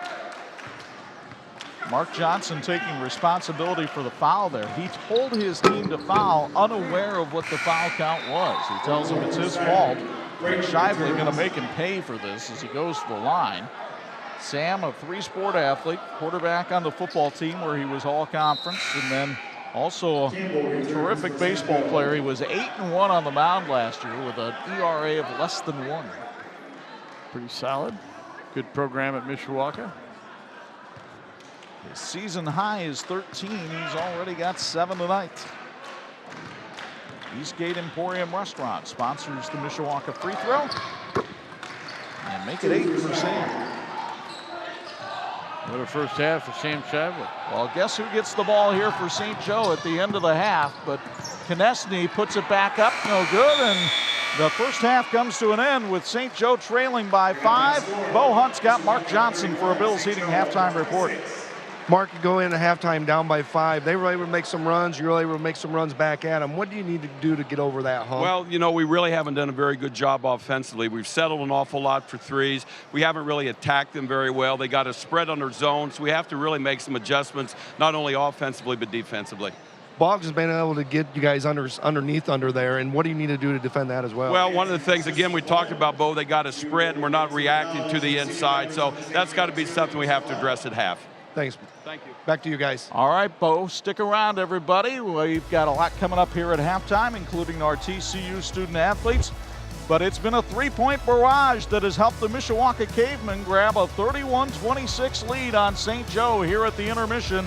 Mark Johnson taking responsibility for the foul there. He told his team to foul, unaware of what the foul count was. He tells them it's his fault. Shively going to make him pay for this as he goes to the line. Sam, a 3-sport athlete, quarterback on the football team where he was all conference, and then also a terrific baseball player. He was 8-1 on the mound last year with an ERA of less than 1. Pretty solid. Good program at Mishawaka. His season high is 13. He's already got 7 tonight. Eastgate Emporium Restaurant sponsors the Mishawaka free throw. And make it 8 for Sam. What a first half for Sam Shively. Well, guess who gets the ball here for St. Joe at the end of the half? But Konechny puts it back up, no good, and the first half comes to an end with St. Joe trailing by 5. Bo Hunt's got Mark Johnson for a Bills Heating halftime report. Mark, you go in at halftime down by 5. They were able to make some runs. You were able to make some runs back at them. What do you need to do to get over that hump? Well, you know, we really haven't done a very good job offensively. We've settled an awful lot for threes. We haven't really attacked them very well. They got a spread under zone, so we have to really make some adjustments, not only offensively but defensively. Boggs has been able to get you guys underneath there, and what do you need to do to defend that as well? Well, one of the things, again, we talked about, Bo, they got a spread, and we're not reacting to the inside, so that's got to be something we have to address at half. Thanks. Thank you. Back to you guys. All right, Bo, stick around, everybody. We've got a lot coming up here at halftime, including our TCU student athletes. But it's been a 3-point barrage that has helped the Mishawaka Cavemen grab a 31-26 lead on St. Joe here at the intermission.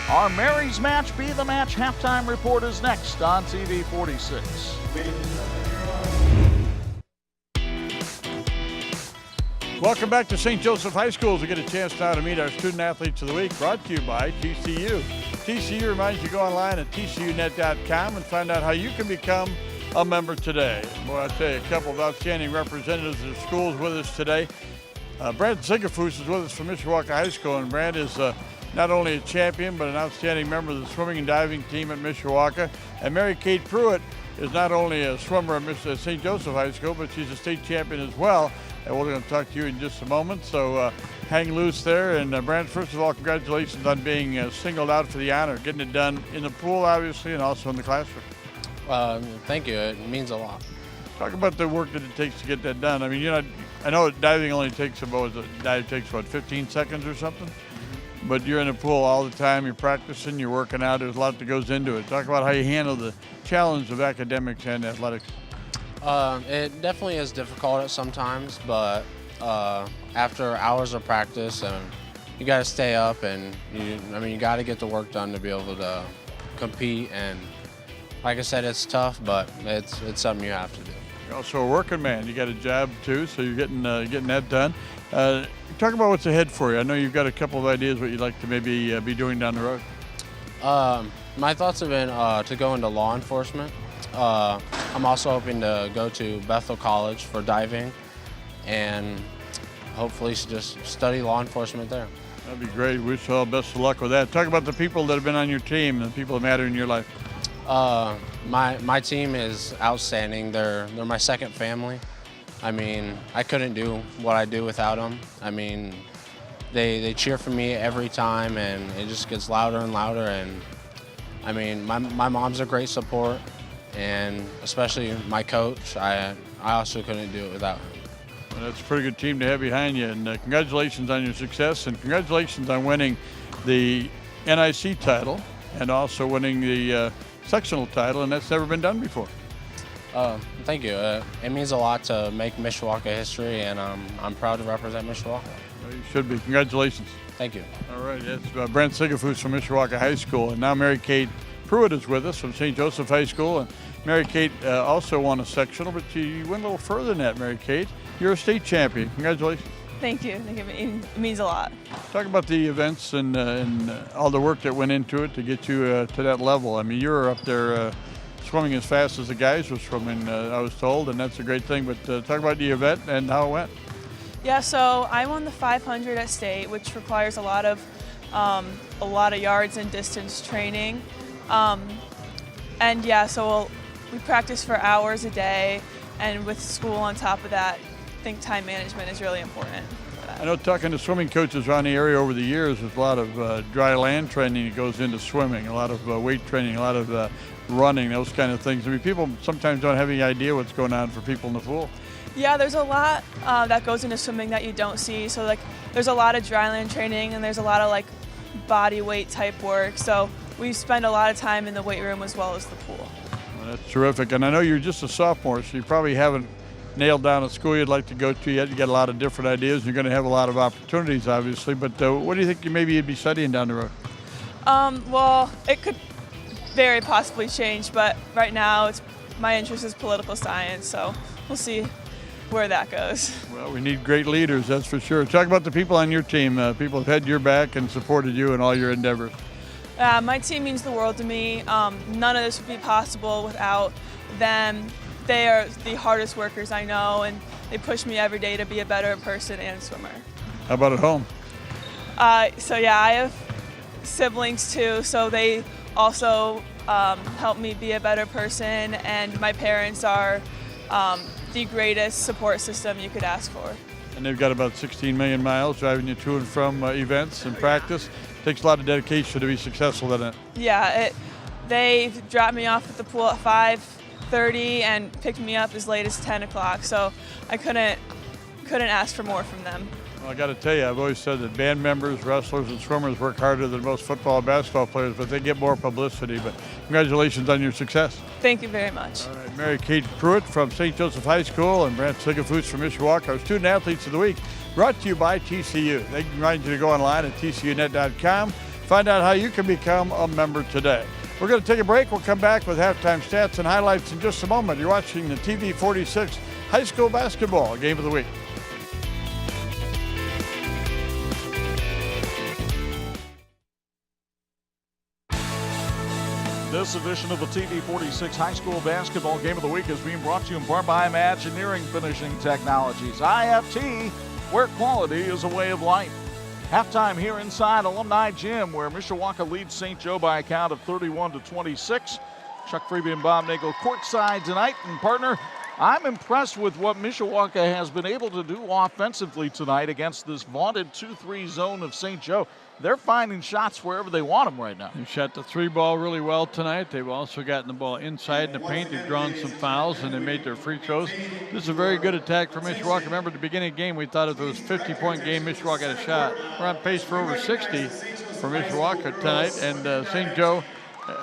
Our Mary's Match Be the Match halftime report is next on TV 46. Welcome back to St. Joseph High School as we get a chance now to meet our Student Athletes of the Week, brought to you by TCU. TCU reminds you to go online at tcunet.com and find out how you can become a member today. Boy, I'll tell you, a couple of outstanding representatives of the schools with us today. Brad Zigafus is with us from Mishawaka High School, and Brad is not only a champion but an outstanding member of the swimming and diving team at Mishawaka. And Mary Kate Pruitt is not only a swimmer at St. Joseph High School, but she's a state champion as well. And we're going to talk to you in just a moment, so hang loose there. And Brad, first of all, congratulations on being singled out for the honor, getting it done in the pool, obviously, and also in the classroom. Thank you. It means a lot. Talk about the work that it takes to get that done. I mean, I know diving only takes about, dive takes what, 15 seconds or something? Mm-hmm. But you're in the pool all the time, you're practicing, you're working out, there's a lot that goes into it. Talk about how you handle the challenge of academics and athletics. It definitely is difficult at sometimes, but after hours of practice, you got to stay up, and you got to get the work done to be able to compete. And like I said, it's tough, but it's something you have to do. You're also a working man. You got a job too, so you're getting that done. Talk about what's ahead for you. I know you've got a couple of ideas what you'd like to maybe be doing down the road. My thoughts have been to go into law enforcement. I'm also hoping to go to Bethel College for diving and hopefully just study law enforcement there. That'd be great. Wish you all best of luck with that. Talk about the people that have been on your team, the people that matter in your life. My team is outstanding. They're my second family. I mean, I couldn't do what I do without them. I mean, they cheer for me every time, and it just gets louder and louder. And I mean, my mom's a great support. And especially my coach, I also couldn't do it without him. Well, that's a pretty good team to have behind you, and congratulations on your success, and congratulations on winning the NIC title and also winning the sectional title, and that's never been done before. Thank you. It means a lot to make Mishawaka history, and I'm proud to represent Mishawaka. Well, you should be. Congratulations. Thank you. All right, that's Brent Sigafus from Mishawaka High School, and now Mary Kate Pruitt is with us from St. Joseph High School. And Mary Kate also won a sectional, but you went a little further than that, Mary Kate. You're a state champion. Congratulations. Thank you. It means a lot. Talk about the events and all the work that went into it to get you to that level. I mean, you were up there swimming as fast as the guys were swimming, I was told, and that's a great thing. But talk about the event and how it went. Yeah, so I won the 500 at state, which requires a lot of yards and distance training. And yeah, so we practice for hours a day, and with school on top of that, I think time management is really important. I know talking to swimming coaches around the area over the years, there's a lot of dry land training that goes into swimming, a lot of weight training, a lot of running, those kind of things. I mean, people sometimes don't have any idea what's going on for people in the pool. Yeah, there's a lot that goes into swimming that you don't see. So like, there's a lot of dry land training, and there's a lot of like body weight type work. So we spend a lot of time in the weight room as well as the pool. Well, that's terrific. And I know you're just a sophomore, so you probably haven't nailed down a school you'd like to go to yet. You got a lot of different ideas. You're going to have a lot of opportunities, obviously. But what do you think maybe you'd be studying down the road? Well, it could very possibly change, but right now my interest is political science, so we'll see where that goes. Well, we need great leaders, that's for sure. Talk about the people on your team. People have had your back and supported you in all your endeavors. My team means the world to me. None of this would be possible without them. They are the hardest workers I know, and they push me every day to be a better person and swimmer. How about at home? So yeah, I have siblings too, so they also help me be a better person, and my parents are the greatest support system you could ask for. And they've got about 16 million miles driving you to and from events and practice. Takes a lot of dedication to be successful in it. Yeah, they dropped me off at the pool at 5:30 and picked me up as late as 10 o'clock, so I couldn't ask for more from them. Well, I got to tell you, I've always said that band members, wrestlers, and swimmers work harder than most football and basketball players, but they get more publicity. But congratulations on your success. Thank you very much. All right, Mary Kate Pruitt from St. Joseph High School and Brant Sigafoots from Mishawaka, our Student Athletes of the Week, brought to you by TCU. They can remind you to go online at tcunet.com. Find out how you can become a member today. We're going to take a break. We'll come back with halftime stats and highlights in just a moment. You're watching the TV 46 High School Basketball Game of the Week. This edition of the TV 46 High School Basketball Game of the Week is being brought to you in part by Imagineering Finishing Technologies, IFT, where quality is a way of life. Halftime here inside Alumni Gym, where Mishawaka leads St. Joe by a count of 31-26. Chuck Freeby and Bob Nagel courtside tonight. And partner, I'm impressed with what Mishawaka has been able to do offensively tonight against this vaunted 2-3 zone of St. Joe. They're finding shots wherever they want them right now. They shot the three ball really well tonight. They've also gotten the ball inside in the paint. They've drawn some fouls, and they made their free throws. This is a very good attack for Mishawaka. Remember, at the beginning of the game, we thought if it was a 50-point game, Mishawaka had a shot. We're on pace for over 60 for Mishawaka tonight. And St. Joe,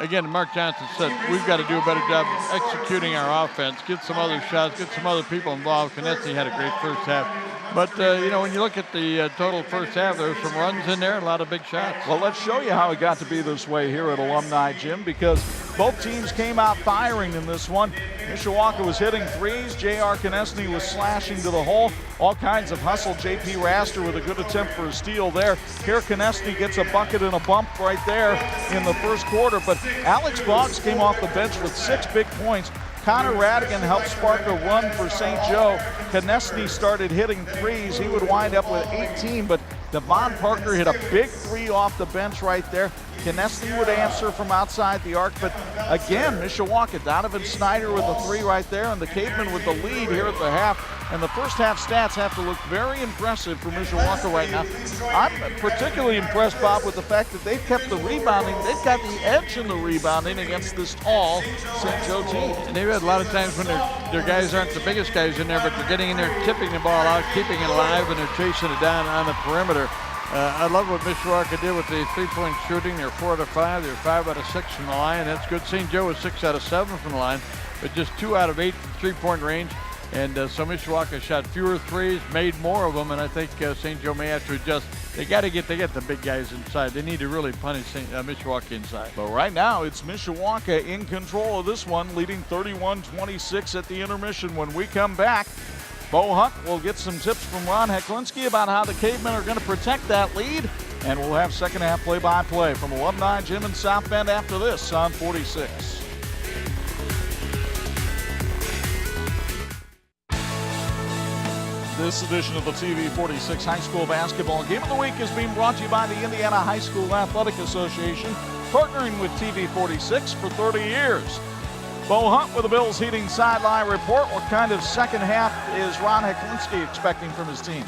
again, Mark Johnson said, we've got to do a better job executing our offense, get some other shots, get some other people involved. Konechny had a great first half. But, you know, when you look at the total first half, there were some runs in there, a lot of big shots. Well, let's show you how it got to be this way here at Alumni Gym, because both teams came out firing in this one. Mishawaka was hitting threes. J.R. Konechny was slashing to the hole. All kinds of hustle. J.P. Raster with a good attempt for a steal there. Here Konechny gets a bucket and a bump right there in the first quarter. But Alex Boggs came off the bench with 6 big points. Connor Radigan helped spark a run for St. Joe. Konechny started hitting threes. He would wind up with 18, but Devon Parker hit a big three off the bench right there. Konechny would answer from outside the arc, but again, Mishawaka, Donovan Snyder with a three right there, and the Cavemen with the lead here at the half. And the first half stats have to look very impressive for Mishawaka right now. I'm particularly impressed, Bob, with the fact that they've kept the rebounding. They've got the edge in the rebounding against this tall St. Joe team. And they've had a lot of times when their guys aren't the biggest guys in there, but they're getting in there, tipping the ball out, keeping it alive, and they're chasing it down on the perimeter. I love what Mishawaka did with the three-point shooting. They're 4 out of 5. They're 5 out of 6 from the line. That's good. St. Joe was 6 out of 7 from the line, but just 2 out of 8 from three-point range. And so Mishawaka shot fewer threes, made more of them, and I think St. Joe may have to adjust They got the big guys inside. They need to really punish Mishawaka inside. But right now, it's Mishawaka in control of this one, leading 31-26 at the intermission. When we come back, Bo Hunt will get some tips from Ron Heklinski about how the Cavemen are going to protect that lead. And we'll have second half play-by-play from Alumni Gym in South Bend after this on 46. This edition of the TV 46 High School Basketball Game of the Week is being brought to you by the Indiana High School Athletic Association, partnering with TV 46 for 30 years. Bo Hunt with the Bills Heating Sideline Report. What kind of second half is Ron Heklinski expecting from his team?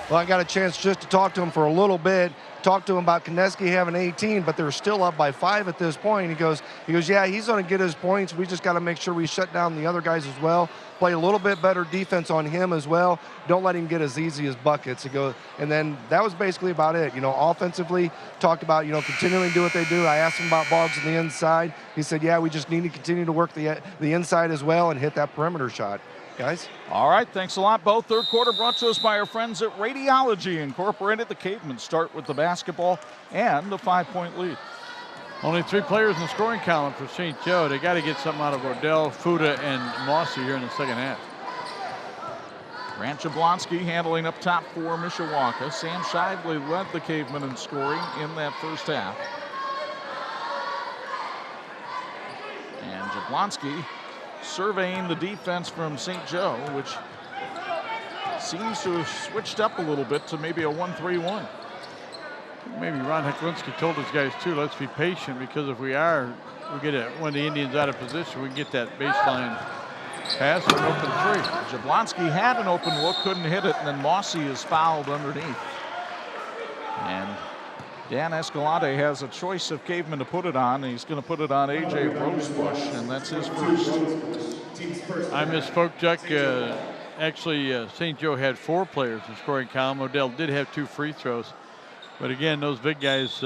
Well, I got a chance just to talk to him for a little bit. Talked to him about Kineski having 18, but they're still up by 5 at this point. He goes, yeah, he's going to get his points. We just got to make sure we shut down the other guys as well. Play a little bit better defense on him as well. Don't let him get as easy as buckets. And then that was basically about it. Offensively, talked about, continuing to do what they do. I asked him about Boggs on the inside. He said, yeah, we just need to continue to work the inside as well and hit that perimeter shot. Guys? All right, thanks a lot, Bo. Third quarter brought to us by our friends at Radiology Incorporated. The Cavemen start with the basketball and the 5-point lead. Only 3 players in the scoring column for St. Joe. They got to get something out of Odell, Fuda, and Mossy here in the second half. Grant Jablonski handling up top for Mishawaka. Sam Shively led the Cavemen in scoring in that first half. And Jablonski surveying the defense from St. Joe, which seems to have switched up a little bit to maybe a 1-3-1. Maybe Ron Heklinski told his guys too, let's be patient, because if we get when the Indians out of position, we can get that baseline pass and open 3. Jablonski had an open look, couldn't hit it, and then Mossy is fouled underneath. And Dan Escalante has a choice of Cavemen to put it on, and he's going to put it on A.J. Rosebush, and that's his first. I misspoke, Chuck. Actually, St. Joe had 4 players in scoring column. Odell did have 2 free throws. But again, those big guys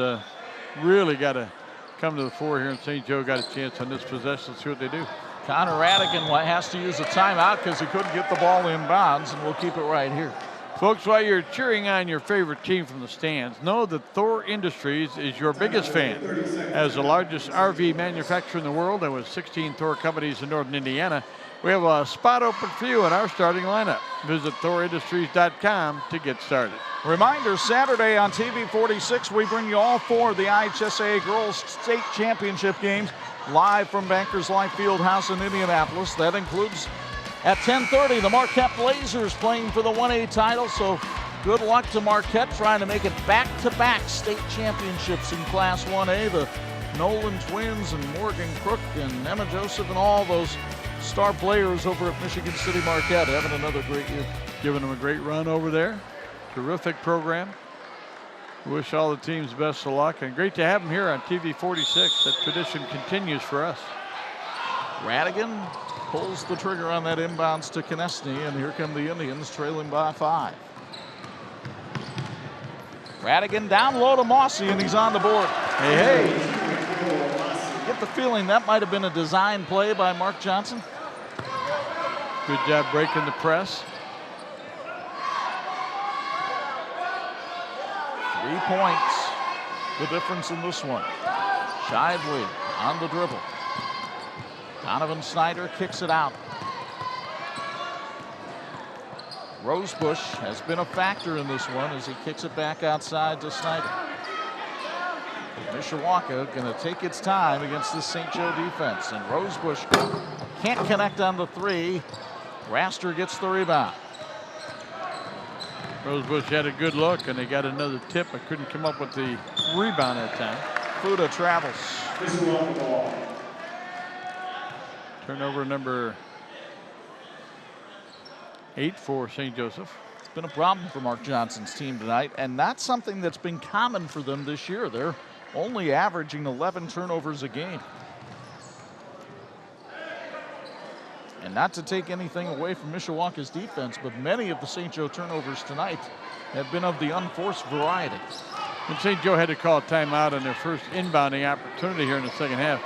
really got to come to the fore here, and St. Joe got a chance on this possession. Let's see what they do. Connor Radigan has to use a timeout because he couldn't get the ball inbounds, and we'll keep it right here. Folks, while you're cheering on your favorite team from the stands, know that Thor Industries is your biggest fan. As the largest RV manufacturer in the world and with 16 Thor companies in northern Indiana, we have a spot open for you in our starting lineup. Visit ThorIndustries.com to get started. Reminder, Saturday on TV 46, we bring you all 4 of the IHSA Girls State Championship games live from Bankers Life Fieldhouse in Indianapolis. That includes at 10:30, the Marquette Blazers playing for the 1A title, so good luck to Marquette trying to make it back-to-back state championships in Class 1A. The Nolan twins and Morgan Crook and Emma Joseph and all those star players over at Michigan City Marquette having another great year. Giving them a great run over there. Terrific program. Wish all the teams best of luck, and great to have them here on TV 46. That tradition continues for us. Radigan pulls the trigger on that inbounds to Konechny, and here come the Indians trailing by 5. Radigan down low to Mossy, and he's on the board. Hey. Get the feeling that might have been a design play by Mark Johnson. Good job breaking the press. 3 points, the difference in this one. Shively on the dribble. Donovan Snyder kicks it out. Rosebush has been a factor in this one as he kicks it back outside to Snyder. Mishawaka going to take its time against the St. Joe defense, and Rosebush can't connect on the 3. Raster gets the rebound. Rosebush had a good look, and they got another tip. I couldn't come up with the rebound that time. Fuda travels. Turnover number 8 for St. Joseph. It's been a problem for Mark Johnson's team tonight, and that's something that's been common for them this year. They're only averaging 11 turnovers a game. And not to take anything away from Mishawaka's defense, but many of the St. Joe turnovers tonight have been of the unforced variety. And St. Joe had to call a timeout on their first inbounding opportunity here in the second half.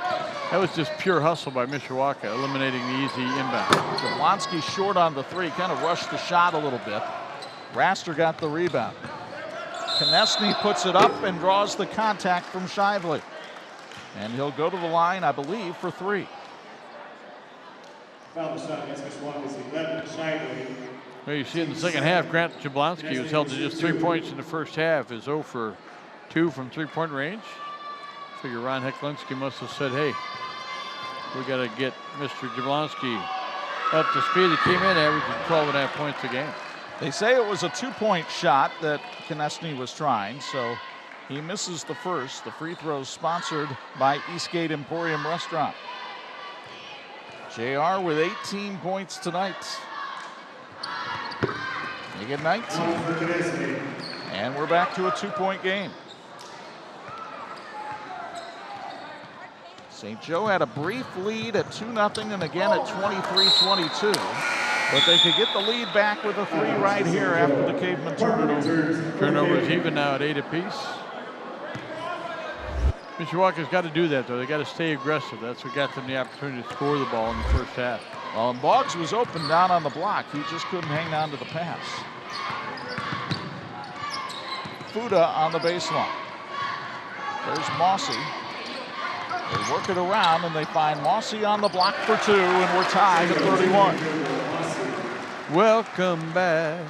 That was just pure hustle by Mishawaka, eliminating the easy inbound. Jablonski short on the 3, kind of rushed the shot a little bit. Raster got the rebound. Konechny puts it up and draws the contact from Shively. And he'll go to the line, I believe, for 3. Foul the shot against Mishawaka is 11, Shively. Well, you see in the second half, Grant Jablonski was held to just 3 points in the first half. Is 0 for 2 from three-point range. Figure Ron Heklinski must have said, hey, we got to get Mr. Jablonski up to speed. He came in averaging 12.5 points a game. They say it was a 2-point shot that Konechny was trying, so he misses the first. The free throw sponsored by Eastgate Emporium Restaurant. JR with 18 points tonight. Make it 19. And we're back to a 2-point game. St. Joe had a brief lead at 2-0 and again at 23-22. But they could get the lead back with a 3 right here after the Cavemen turned it over. Turnovers even now at 8 apiece. Mishawaka's got to do that, though. They got to stay aggressive. That's what got them the opportunity to score the ball in the first half. Well, and Boggs was open down on the block. He just couldn't hang on to the pass. Fuda on the baseline. There's Mossy. They work it around, and they find Mossy on the block for 2, and we're tied at 31. Welcome back.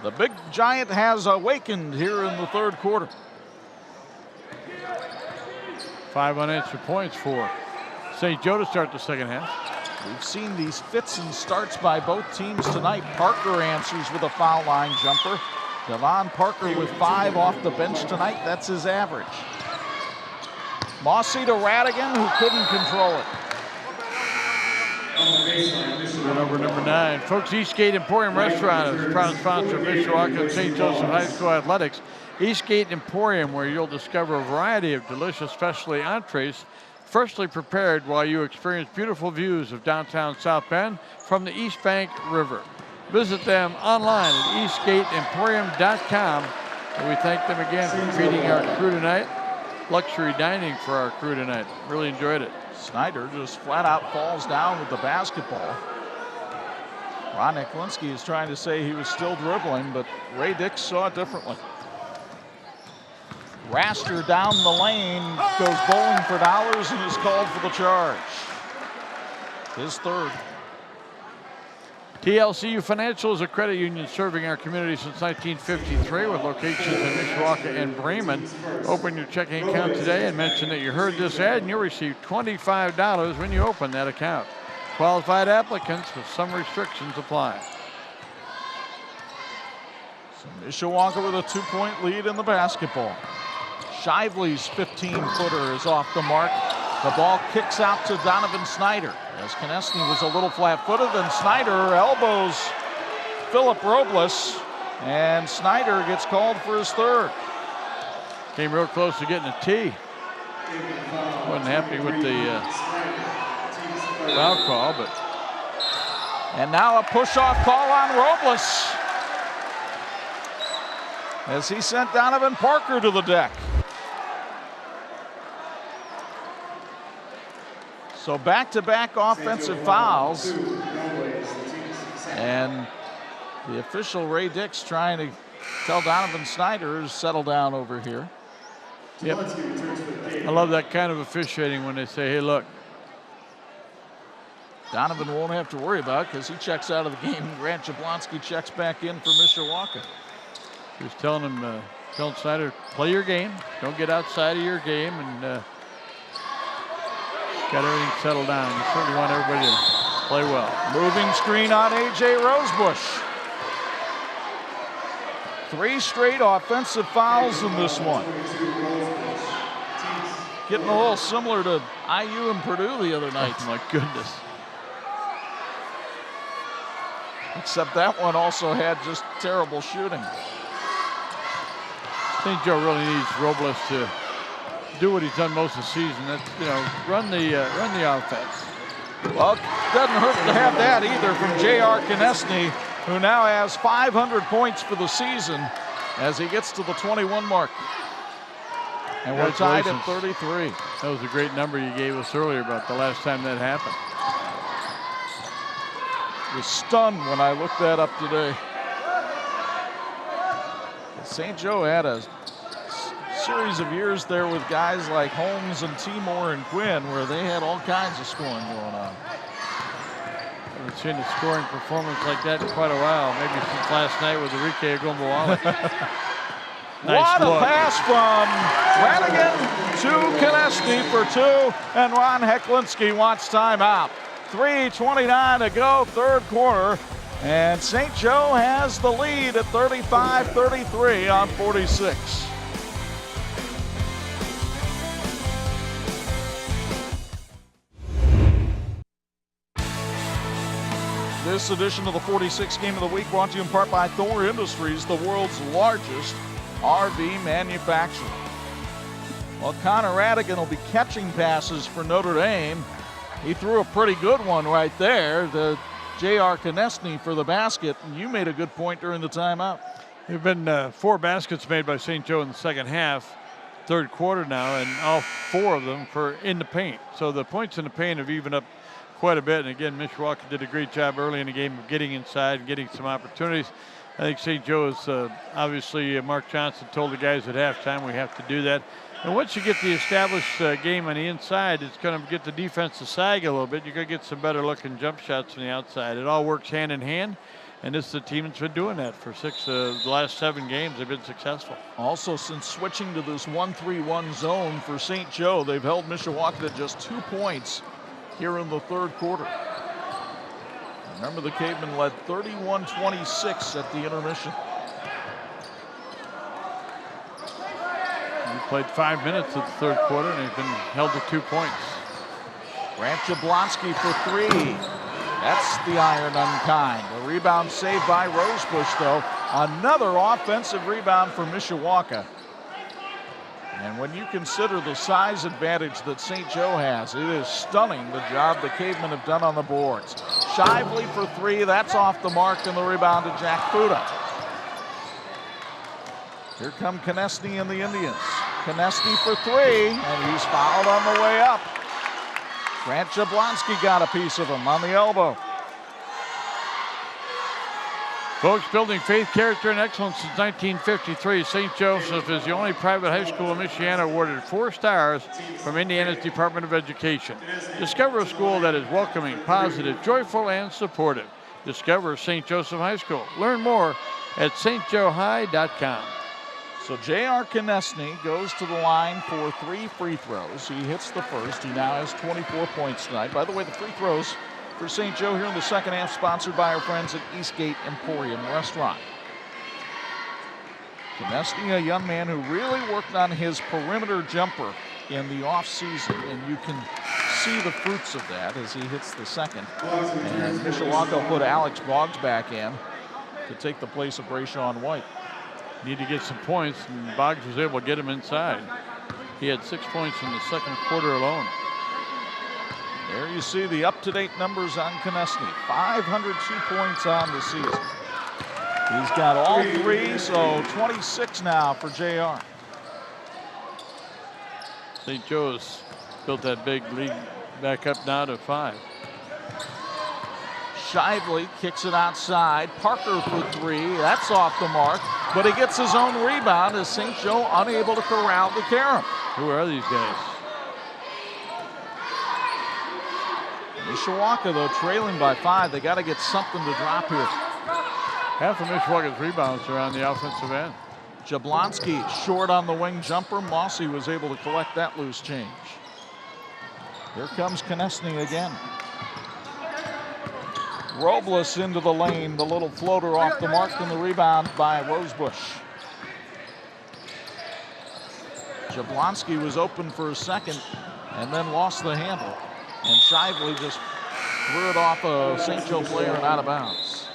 The big giant has awakened here in the third quarter. 5 unanswered points for St. Joe to start the second half. We've seen these fits and starts by both teams tonight. Parker answers with a foul line jumper. Devon Parker with 5 off the bench tonight. That's his average. Mossy to Radigan, who couldn't control it. Turnover number 9. Folks, Eastgate Emporium Restaurant is a proud sponsor of Mishawaka and St. Joseph High School Athletics. Eastgate Emporium, where you'll discover a variety of delicious specialty entrees, freshly prepared while you experience beautiful views of downtown South Bend from the East Bank River. Visit them online at eastgateemporium.com. And we thank them again for feeding our crew tonight. Luxury dining for our crew tonight. Really enjoyed it. Snyder just flat out falls down with the basketball. Ron Heklinski is trying to say he was still dribbling, but Ray Dix saw it differently. Raster down the lane, goes bowling for dollars and is called for the charge. His third. TLCU Financial is a credit union serving our community since 1953 with locations in Mishawaka and Bremen. Open your checking account today and mention that you heard this ad and you'll receive $25 when you open that account. Qualified applicants with some restrictions apply. So Mishawaka with a 2-point lead in the basketball. Shively's 15-footer is off the mark. The ball kicks out to Donovan Snyder. As Konechny was a little flat-footed, and Snyder elbows Philip Robles, and Snyder gets called for his third. Came real close to getting a tee. Wasn't happy with the foul call, but. And now a push-off call on Robles as he sent Donovan Parker to the deck. So back-to-back offensive fouls. And the official Ray Dix trying to tell Donovan Snyder to settle down over here. Yep. I love that kind of officiating when they say, hey, look. Donovan won't have to worry about it because he checks out of the game. Grant Jablonski checks back in for Mishawaka. He's telling him, telling Snyder, play your game. Don't get outside of your game and got everything settled down. You certainly want everybody to play well. Moving screen on A.J. Rosebush. 3 straight offensive fouls in this one. Getting a little similar to IU and Purdue the other night. Oh, my goodness. Except that one also had just terrible shooting. I think Joe really needs Robles to do what he's done most of the season. That's, run the offense. Well, it doesn't hurt to have that either from J.R. Konechny, who now has 500 points for the season as he gets to the 21 mark. And we're tied at 33. That was a great number you gave us earlier about the last time that happened. I was stunned when I looked that up today. St. Joe had a series of years there with guys like Holmes and Timor and Quinn where they had all kinds of scoring going on. I haven't seen a scoring performance like that in quite a while, maybe since last night with Enrique Agumbawale. Nice what look. a pass from Radigan to Konechny for 2, and Ron Heklinski wants timeout. 3:29 to go, third quarter, and St. Joe has the lead at 35-33 on 46. This edition of the 46 Game of the Week brought to you in part by Thor Industries, the world's largest RV manufacturer. Well, Connor Radigan will be catching passes for Notre Dame. He threw a pretty good one right there to J.R. Konechny for the basket, and you made a good point during the timeout. There have been 4 baskets made by St. Joe in the second half, third quarter now, and all 4 of them for in the paint. So the points in the paint have evened up quite a bit. And again, Mishawaka did a great job early in the game of getting inside and getting some opportunities. I think St. Joe is obviously Mark Johnson told the guys at halftime we have to do that. And once you get the established game on the inside, it's going to get the defense to sag a little bit. You're going to get some better looking jump shots from the outside. It all works hand in hand. And this is the team that's been doing that for the last 7 games. They've been successful. Also, since switching to this 1-3-1 zone for St. Joe, they've held Mishawaka to just 2 points here in the third quarter. Remember, the Cavemen led 31-26 at the intermission. We played 5 minutes of the third quarter, and they've been held to 2 points. Grant Jablonski for 3. That's the iron unkind. A rebound saved by Rosebush, though. Another offensive rebound for Mishawaka. And when you consider the size advantage that St. Joe has, it is stunning the job the Cavemen have done on the boards. Shively for 3, that's off the mark, and the rebound to Jack Fuda. Here come Konechny and the Indians. Konechny for 3, and he's fouled on the way up. Grant Jablonski got a piece of him on the elbow. Folks, building faith, character, and excellence since 1953, St. Joseph is the only private high school in Michiana awarded 4 stars from Indiana's Department of Education. Discover a school that is welcoming, positive, joyful, and supportive. Discover St. Joseph High School. Learn more at stjohigh.com. So J.R. Konechny goes to the line for 3 free throws. He hits the first. He now has 24 points tonight. By the way, the free throws for St. Joe here in the second half, sponsored by our friends at Eastgate Emporium Restaurant. Konechny, a young man who really worked on his perimeter jumper in the offseason, and you can see the fruits of that as he hits the second. And Mishawaka put Alex Boggs back in to take the place of Brayshawn White. Need to get some points, and Boggs was able to get him inside. He had 6 points in the second quarter alone. There you see the up-to-date numbers on Konechny. 502 points on the season. He's got all 3, so 26 now for JR. St. Joe's built that big lead back up now to 5. Shively kicks it outside. Parker for 3. That's off the mark, but he gets his own rebound as St. Joe unable to corral the carom. Who are these guys? Mishawaka, though, trailing by 5. They got to get something to drop here. Half of Mishawaka's rebounds are on the offensive end. Jablonski short on the wing jumper. Mossy was able to collect that loose change. Here comes Konechny again. Robles into the lane, the little floater off the mark, and the rebound by Rosebush. Jablonski was open for a second and then lost the handle. And Shively just threw it off a St. Joe player and out of bounds.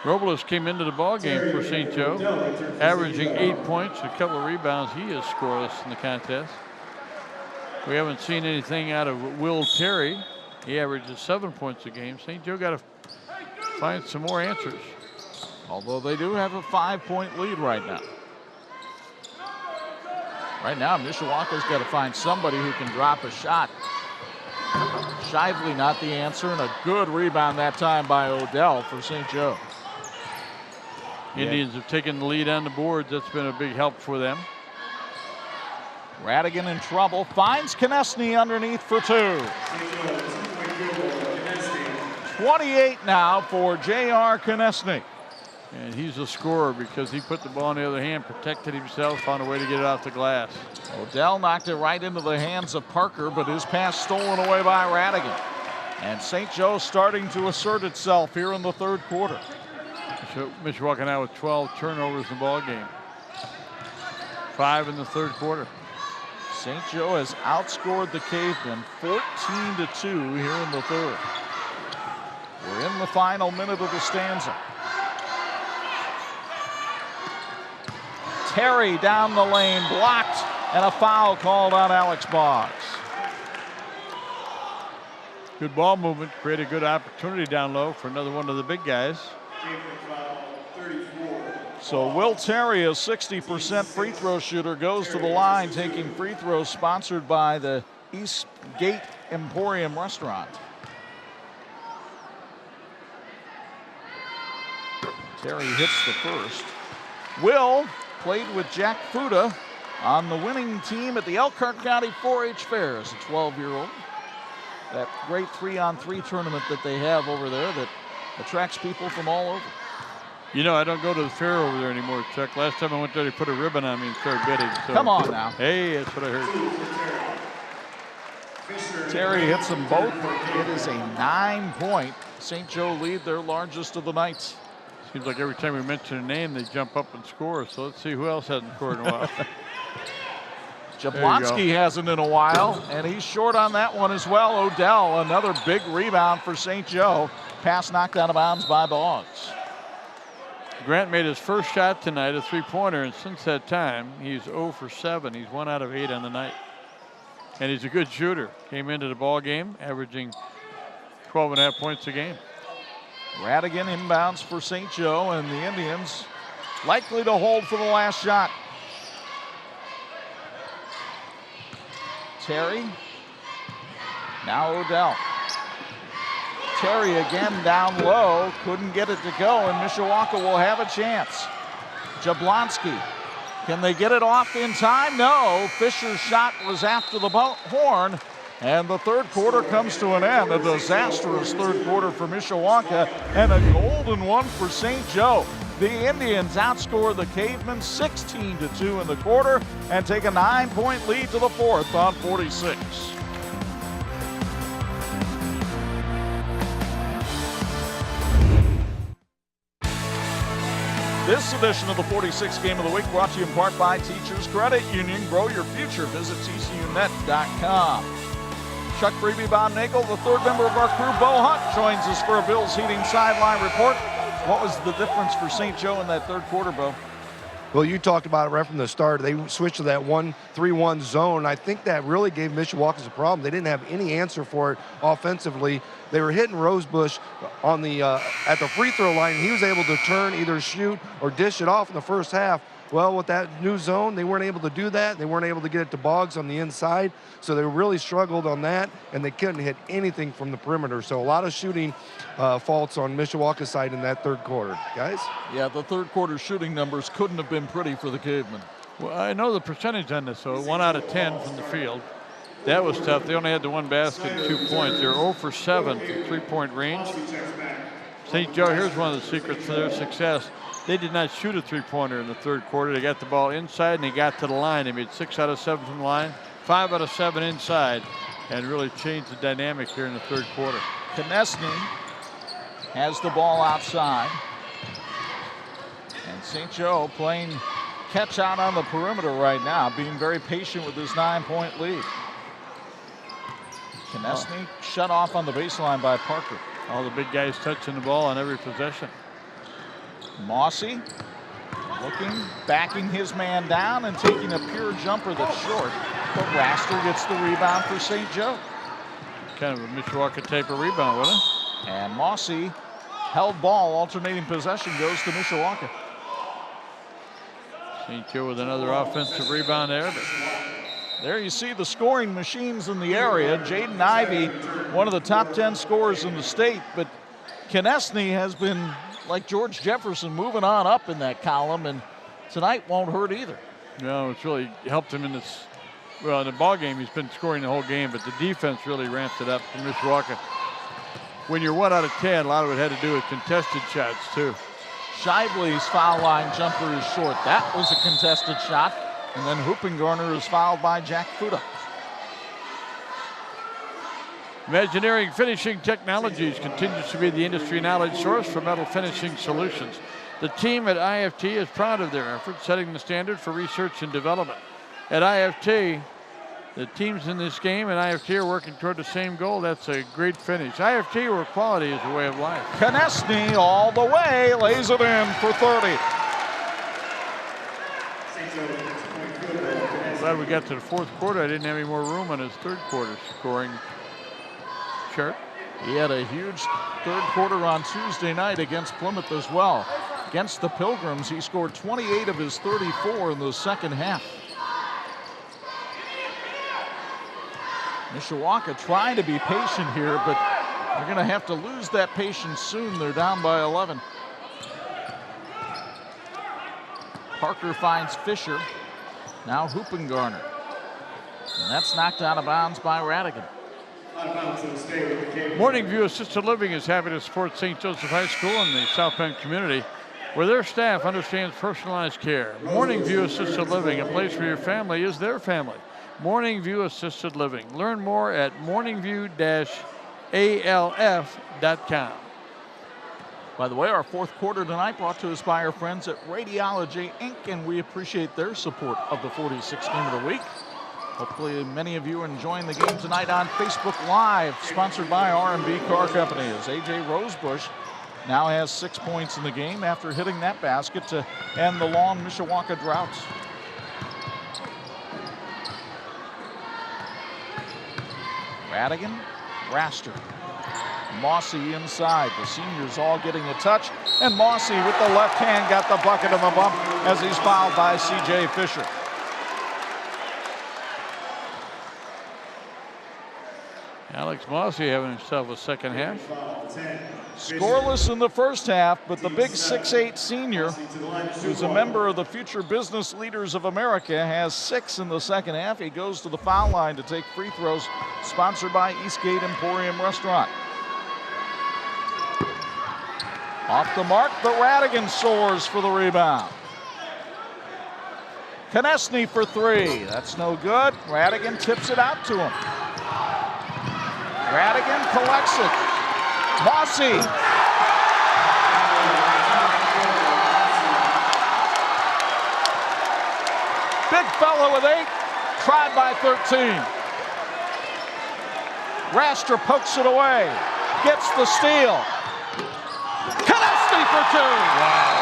Robles came into the ball game for St. Joe, averaging 8 points, a couple of rebounds. He is scoreless in the contest. We haven't seen anything out of Will Terry. He averages 7 points a game. St. Joe got to find some more answers. Although they do have a 5-point lead right now. Right now, Mishawaka's got to find somebody who can drop a shot. Shively not the answer, and a good rebound that time by Odell for St. Joe. Indians have taken the lead on the boards. That's been a big help for them. Radigan in trouble, finds Konechny underneath for 2. 28 now for J.R. Konechny. And he's a scorer because he put the ball in the other hand, protected himself, found a way to get it off the glass. Odell knocked it right into the hands of Parker, but his pass stolen away by Radigan. And St. Joe starting to assert itself here in the third quarter. So Mishawaka now with 12 turnovers in the ball game. 5 in the third quarter. St. Joe has outscored the Cavemen 14-2 here in the third. We're in the final minute of the stanza. Terry down the lane, blocked, and a foul called on Alex Boggs. Good ball movement, create a good opportunity down low for another one of the big guys. So Will Terry, a 60% free throw shooter, goes to the line taking free throws sponsored by the East Gate Emporium restaurant. Terry hits the first. Will played with Jack Fuda on the winning team at the Elkhart County 4-H Fair as a 12-year-old. That great 3-on-3 tournament that they have over there that attracts people from all over. You know, I don't go to the fair over there anymore, Chuck. Last time I went there, they put a ribbon on me and started bidding. So. Come on now. Hey, that's what I heard. Terry hits them both. It is a 9-point St. Joe lead, their largest of the night. Seems like every time we mention a name, they jump up and score. So let's see who else hasn't scored in a while. Jablonski hasn't in a while, and he's short on that one as well. Odell, another big rebound for St. Joe. Pass knocked out of bounds by Boggs. Grant made his first shot tonight, a three-pointer, and since that time, he's 0 for 7. He's 1 out of 8 on the night. And he's a good shooter. Came into the ball game, averaging 12.5 points a game. Radigan inbounds for St. Joe, and the Indians likely to hold for the last shot. Terry, now Odell. Terry again down low, couldn't get it to go, and Mishawaka will have a chance. Jablonski, can they get it off in time? No, Fisher's shot was after the horn, and the third quarter comes to an end. A disastrous third quarter for Mishawaka, and a golden one for St. Joe. The Indians outscore the Cavemen 16-2 in the quarter and take a 9-point lead to the fourth on 46. This edition of the 46 Game of the Week brought to you in part by Teachers Credit Union. Grow your future. Visit tcunet.com. Chuck Freeby, Bob Nagel, the third member of our crew, Bo Hunt, joins us for a Bills Heating Sideline Report. What was the difference for St. Joe in that third quarter, Bo? Well, you talked about it right from the start. They switched to that 1-3-1 zone. I think that really gave Mishawaka a problem. They didn't have any answer for it offensively. They were hitting Rosebush on the at the free throw line. He was able to turn, either shoot or dish it off in the first half. Well, with that new zone, they weren't able to do that. They weren't able to get it to Boggs on the inside. So they really struggled on that, and they couldn't hit anything from the perimeter. So a lot of shooting faults on Mishawaka's side in that third quarter. Guys? Yeah, the third quarter shooting numbers couldn't have been pretty for the Cavemen. Well, I know the percentage on this, so 1 out of 10 from the field. That was tough. They only had the one basket and 2 points. They're 0 for 7 from three-point range. St. Joe, here's one of the secrets to their success. They did not shoot a three-pointer in the third quarter. They got the ball inside and they got to the line. They made 6 out of 7 from the line, 5 out of 7 inside, and really changed the dynamic here in the third quarter. Konechny has the ball outside. And St. Joe playing catch out on the perimeter right now, being very patient with this 9-point lead. Konechny shut off on the baseline by Parker. All the big guys touching the ball on every possession. Mossy looking, backing his man down and taking a pure jumper that's short. But Raster gets the rebound for St. Joe. Kind of a Mishawaka type of rebound, wasn't it? And Mossy held ball, alternating possession goes to Mishawaka. St. Joe with another offensive rebound there. But there you see the scoring machines in the area. Jaden Ivey, one of the top 10 scorers in the state, but Konechny has been like George Jefferson moving on up in that column, and tonight won't hurt either. No, it's really helped him in this Well, in the ball game, he's been scoring the whole game, but the defense really ramped it up for Mishawaka. When you're 1 out of 10, a lot of it had to do with contested shots, too. Shively's foul line jumper is short. That was a contested shot. And then Hoopengarner is fouled by Jack Fuda. Imagineering Finishing Technologies continues to be the industry knowledge source for metal finishing solutions. The team at IFT is proud of their efforts, setting the standard for research and development. At IFT, the teams in this game and IFT are working toward the same goal. That's a great finish. IFT, where quality is a way of life. Konechny all the way, lays it in for 30. Glad we got to the fourth quarter. I didn't have any more room on his third quarter scoring chart. He had a huge third quarter on Tuesday night against Plymouth as well. Against the Pilgrims, he scored 28 of his 34 in the second half. Mishawaka trying to be patient here, but they're going to have to lose that patience soon. They're down by 11. Parker finds Fisher. Now Hoopengarner. And that's knocked out of bounds by Radigan. Morning View Assisted Living is happy to support St. Joseph High School and the South Bend community, where their staff understands personalized care. Morning View Assisted Living, a place where your family is their family. Morning View Assisted Living. Learn more at morningview-alf.com. By the way, our fourth quarter tonight brought to us by our friends at Radiology Inc., and we appreciate their support of the 46th game of the week. Hopefully many of you are enjoying the game tonight on Facebook Live, sponsored by R&B Car Company, as A.J. Rosebush now has 6 points in the game after hitting that basket to end the long Mishawaka drought. Radigan, Raster, Mossy inside. The seniors all getting a touch, and Mossy with the left hand got the bucket of a bump as he's fouled by C.J. Fisher. Alex Mossy having himself a second half. Scoreless in the first half, but the big 6'8" senior, who's a member of the Future Business Leaders of America, has 6 in the second half. He goes to the foul line to take free throws, sponsored by Eastgate Emporium Restaurant. Off the mark, but Radigan soars for the rebound. Konechny for 3. That's no good. Radigan tips it out to him. Radigan collects it. Mossy. Big fella with 8. Tried by 13. Raster pokes it away. Gets the steal. Konechny for 2. Wow.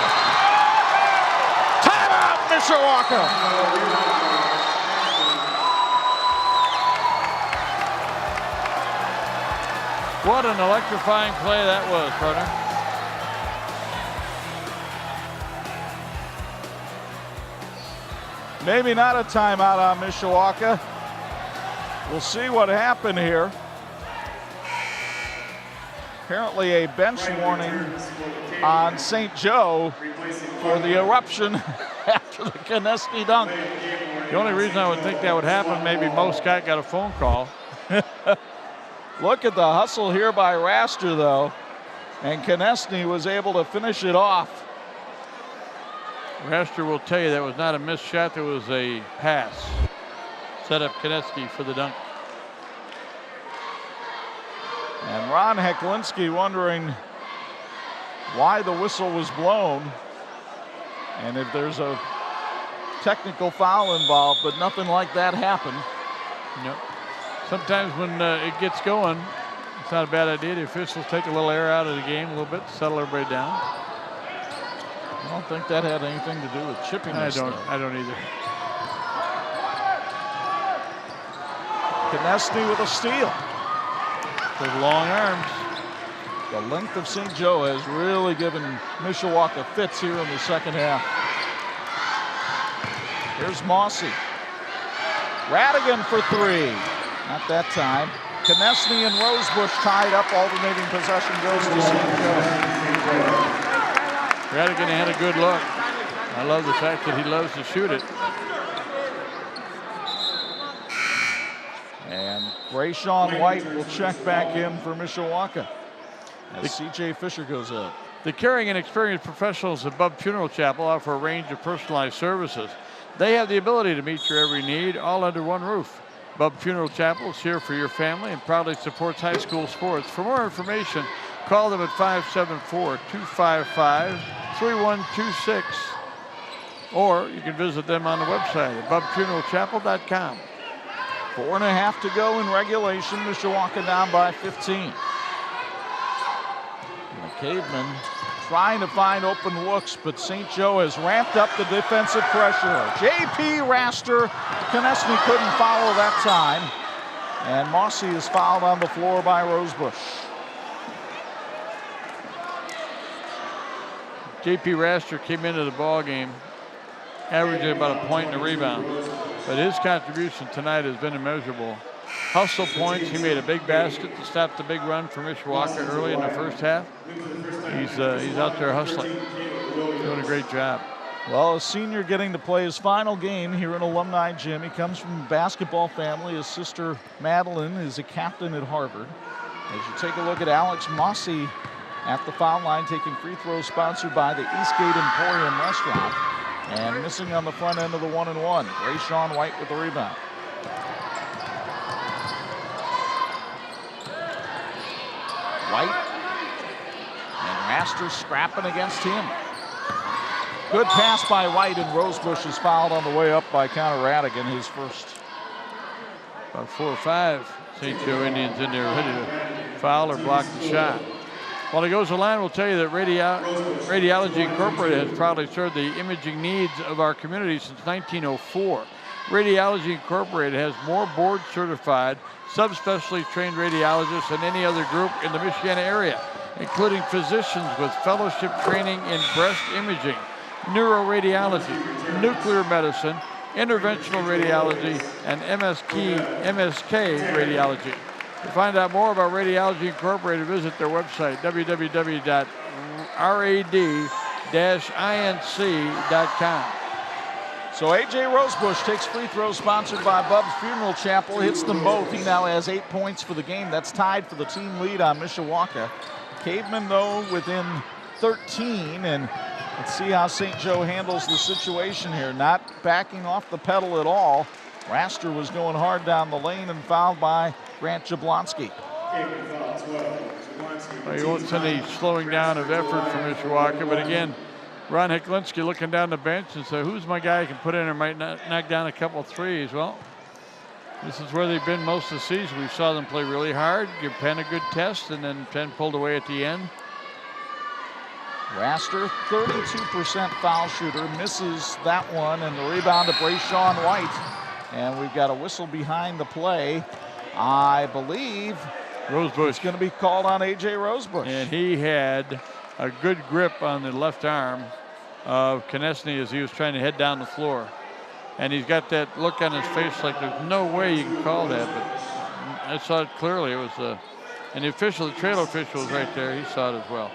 Timeout, Mishawaka. What an electrifying play that was, partner. Maybe not a timeout on Mishawaka. We'll see what happened here. Apparently a bench warning on St. Joe for the eruption after the Konechny dunk. The only reason I would think that would happen, maybe Mo Scott got a phone call. Look at the hustle here by Raster, though. And Konechny was able to finish it off. Raster will tell you that was not a missed shot, that was a pass. Set up Konechny for the dunk. And Ron Heklinski wondering why the whistle was blown and if there's a technical foul involved, but nothing like that happened. Nope. Sometimes when it gets going, it's not a bad idea. The officials take a little air out of the game a little bit, settle everybody down. I don't think that had anything to do with chipping. I don't either. Konechny with a steal. Those long arms. The length of St. Joe has really given Mishawaka fits here in the second half. Here's Mossy. Radigan for 3. Not that time. Konechny and Rosebush tied up. Alternating possession goes to St. Joe. Radigan had a good look. I love the fact that he loves to shoot it. And Rayshawn White will check back in for Mishawaka as C.J. Fisher goes out. The caring and experienced professionals at Bub Funeral Chapel offer a range of personalized services. They have the ability to meet your every need, all under one roof. Bub Funeral Chapel is here for your family and proudly supports high school sports. For more information, call them at 574-255-3126. Or you can visit them on the website at bubfuneralchapel.com. 4.5 to go in regulation. Mishawaka down by 15. And the Cavemen trying to find open looks, but St. Joe has ramped up the defensive pressure. J.P. Raster, Konechny couldn't follow that time. And Mossy is fouled on the floor by Rosebush. J.P. Raster came into the ball game averaging about a point and a rebound, but his contribution tonight has been immeasurable. Hustle points, he made a big basket to stop the big run for Mishawaka early in the first half. He's out there hustling, doing a great job. Well, a senior getting to play his final game here in Alumni Gym. He comes from a basketball family. His sister Madeline is a captain at Harvard. As you take a look at Alex Mossy at the foul line, taking free throws sponsored by the Eastgate Emporium Restaurant. And missing on the front end of the 1-and-1. Rayshawn White with the rebound. White and Raster scrapping against him. Good pass by White, and Rosebush is fouled on the way up by Connor Radigan, his first. About 4 or 5 St. Joe Indians in there ready to foul or block the shot. While he goes to the line, we'll tell you that Radiology Incorporated has proudly served the imaging needs of our community since 1904. Radiology Incorporated has more board-certified, subspecialty trained radiologists than any other group in the Michiana area, including physicians with fellowship training in breast imaging, neuroradiology, nuclear medicine, interventional radiology, and MSK radiology. To find out more about Radiology Incorporated, visit their website, www.rad-inc.com. So A.J. Rosebush takes free throws sponsored by Bub's Funeral Chapel, hits them both. He now has 8 points for the game. That's tied for the team lead on Mishawaka. Cavemen, though, within 13, and let's see how St. Joe handles the situation here. Not backing off the pedal at all. Raster was going hard down the lane and fouled by Grant Jablonski. Well, you won't see any slowing down of effort from Mishawaka, but again, Ron Heklinski looking down the bench and say, who's my guy who can put in or might knock down a couple of threes? Well, this is where they've been most of the season. We saw them play really hard, give Penn a good test, and then Penn pulled away at the end. Raster, 32% foul shooter, misses that one, and the rebound to Rayshawn White. And we've got a whistle behind the play. I believe Rosebush is going to be called on A.J. Rosebush. And he had a good grip on the left arm of Konechny as he was trying to head down the floor. And he's got that look on his face like there's no way you can call that, but I saw it clearly. It was and the trailer official was right there. He saw it as well.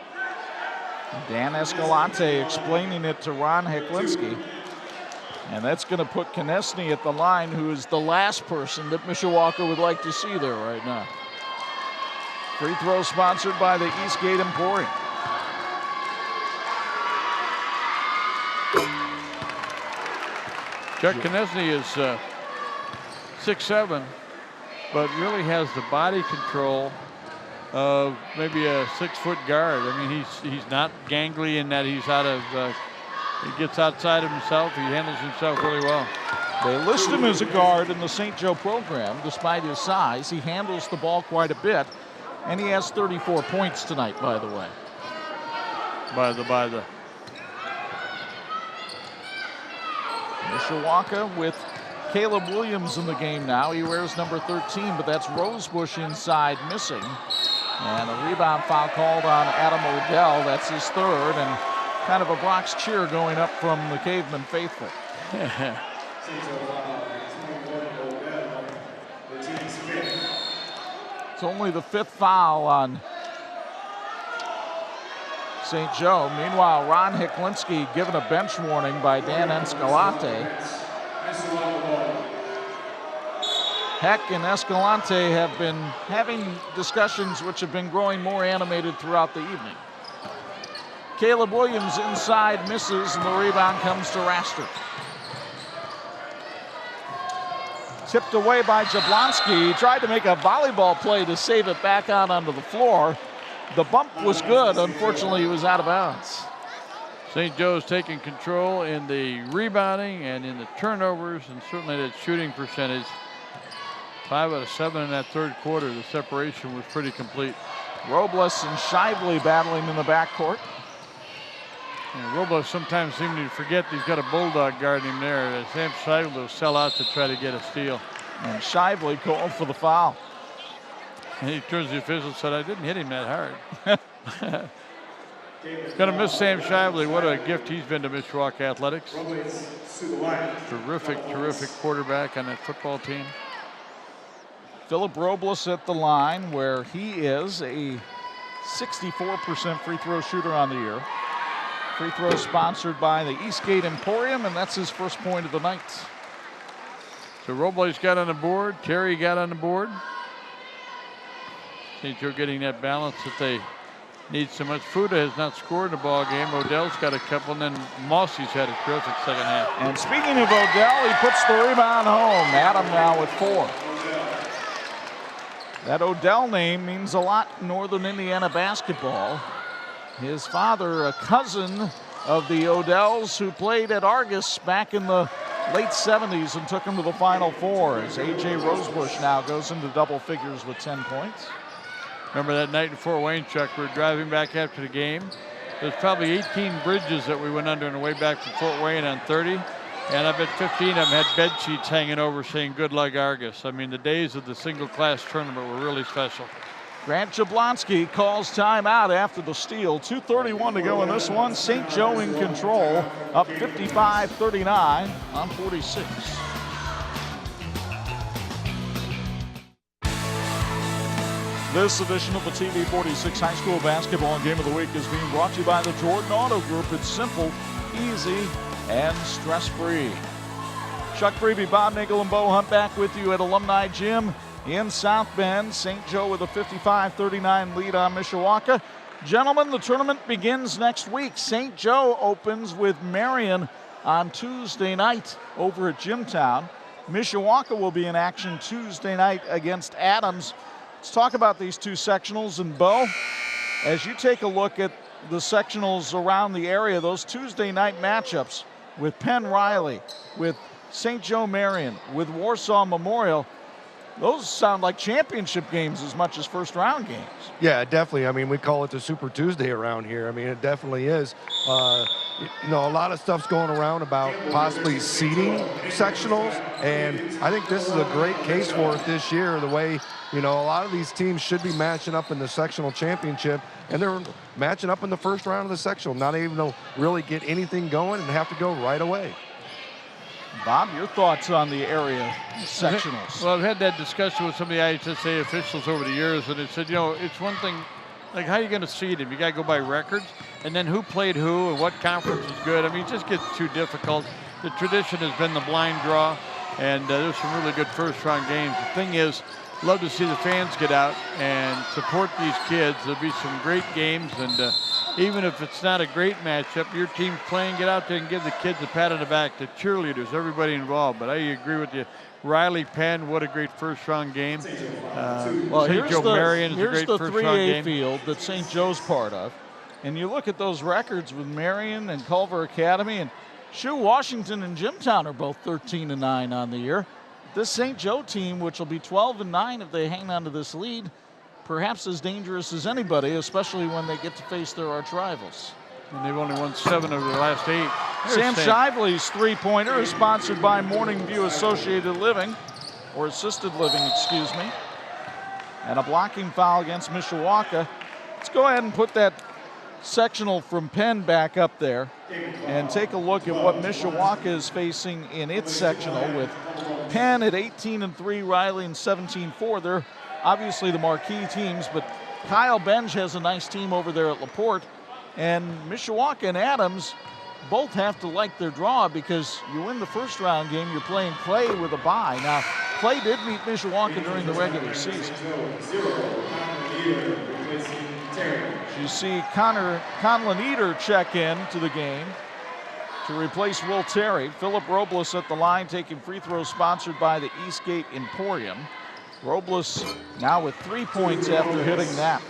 Dan Escalante explaining it to Ron Heklinski. And that's going to put Konechny at the line, who is the last person that Mishawaka would like to see there right now. Free throw sponsored by the Eastgate Emporium. Chuck Konechny is 6'7", but really has the body control of maybe a 6-foot guard. I mean, he's not gangly in that he's out of. He gets outside of himself. He handles himself really well. They list him as a guard in the St. Joe program, despite his size. He handles the ball quite a bit, and he has 34 points tonight, by the way. By the. Mishawaka with Caleb Williams in the game now. He wears number 13, but that's Rosebush inside missing. And a rebound foul called on Adam Odell. That's his third, and kind of a Bronx cheer going up from the Caveman faithful. It's only the 5th foul on St. Joe. Meanwhile, Ron Heklinski given a bench warning by Dan Escalante. Heck and Escalante have been having discussions which have been growing more animated throughout the evening. Caleb Williams inside misses, and the rebound comes to Raster. Tipped away by Jablonski. He tried to make a volleyball play to save it back out onto the floor. The bump was good. Unfortunately, he was out of bounds. St. Joe's taking control in the rebounding and in the turnovers, and certainly that shooting percentage. 5 out of 7 in that third quarter. The separation was pretty complete. Robles and Shively battling in the backcourt. And Robles sometimes seems to forget he's got a bulldog guarding him there. Sam Shively will sell out to try to get a steal. And Shively called for the foul. And he turns to the official and said, I didn't hit him that hard. Gonna miss Sam Shively. What a gift he's been to Mishawaka Athletics. Terrific quarterback on that football team. Philip Robles at the line, where he is a 64% free throw shooter on the year. Free throw sponsored by the Eastgate Emporium, and that's his first point of the night. So Robles got on the board. Terry got on the board. St. Joe getting that balance that they need so much. Fuda has not scored in the ball game. Odell's got a couple, and then Mossy's had a terrific second half. And speaking of Odell, he puts the rebound home. Adam now with 4. That Odell name means a lot in Northern Indiana basketball. His father, a cousin of the Odells who played at Argus back in the late 70s and took him to the Final Four, as A.J. Rosebush now goes into double figures with 10 points. Remember that night in Fort Wayne, Chuck, we were driving back after the game. There's probably 18 bridges that we went under on the way back from Fort Wayne on 30. And I bet 15 of them had bed sheets hanging over saying, good luck, Argus. I mean, the days of the single-class tournament were really special. Grant Jablonski calls timeout after the steal. 2:31 to go in this one. St. Joe in control, up 55-39 on 46. This edition of the TV 46 High School Basketball Game of the Week is being brought to you by the Jordan Auto Group. It's simple, easy, and stress-free. Chuck Freeby, Bob Nagel, and Bo Hunt back with you at Alumni Gym in South Bend. St. Joe with a 55-39 lead on Mishawaka. Gentlemen, the tournament begins next week. St. Joe opens with Marion on Tuesday night over at Jimtown. Mishawaka will be in action Tuesday night against Adams. Let's talk about these two sectionals. And Bo, as you take a look at the sectionals around the area, those Tuesday night matchups with Penn Riley, with St. Joe Marion, with Warsaw Memorial, those sound like championship games as much as first round games. Yeah, definitely. I mean, we call it the Super Tuesday around here. I mean, it definitely is. You know, a lot of stuff's going around about possibly seeding sectionals, and I think this is a great case for it this year, the way, you know, a lot of these teams should be matching up in the sectional championship, and they're matching up in the first round of the sectional, not even to really get anything going and have to go right away. Bob, your thoughts on the area sectionals? Well, I've had that discussion with some of the IHSA officials over the years, and they said, you know, it's one thing, like, how are you going to seed them? You got to go by records, and then who played who and what conference is good. I mean, it just gets too difficult. The tradition has been the blind draw, and there's some really good first-round games. The thing is, love to see the fans get out and support these kids. There'll be some great games, and even if it's not a great matchup, your team's playing, get out there and give the kids a pat on the back, the cheerleaders, everybody involved. But I agree with you. Riley Penn, what a great first-round game. Well, St. Joe Marion is a here's great the first-round 3A game. field that St. Joe's part of. And you look at those records with Marion and Culver Academy, and Shoe Washington and Jimtown are both 13-9 on the year. This St. Joe team, which will be 12-9 if they hang on to this lead, perhaps as dangerous as anybody, especially when they get to face their arch rivals. And they've only won 7 of their last 8. Sam Shively's three-pointer is sponsored by Morning View Associated Living, or Assisted Living, excuse me. And a blocking foul against Mishawaka. Let's go ahead and put that sectional from Penn back up there and take a look at what Mishawaka is facing in its sectional, with Penn at 18-3, Riley and 17-4. They're obviously the marquee teams, but Kyle Benj has a nice team over there at LaPorte. And Mishawaka and Adams both have to like their draw, because you win the first round game, you're playing Clay with a bye. Now, Clay did meet Mishawaka during the regular season. You see Conlon Eder check in to the game to replace Will Terry. Philip Robles at the line taking free throws sponsored by the Eastgate Emporium. Robles now with 3 points after hitting that.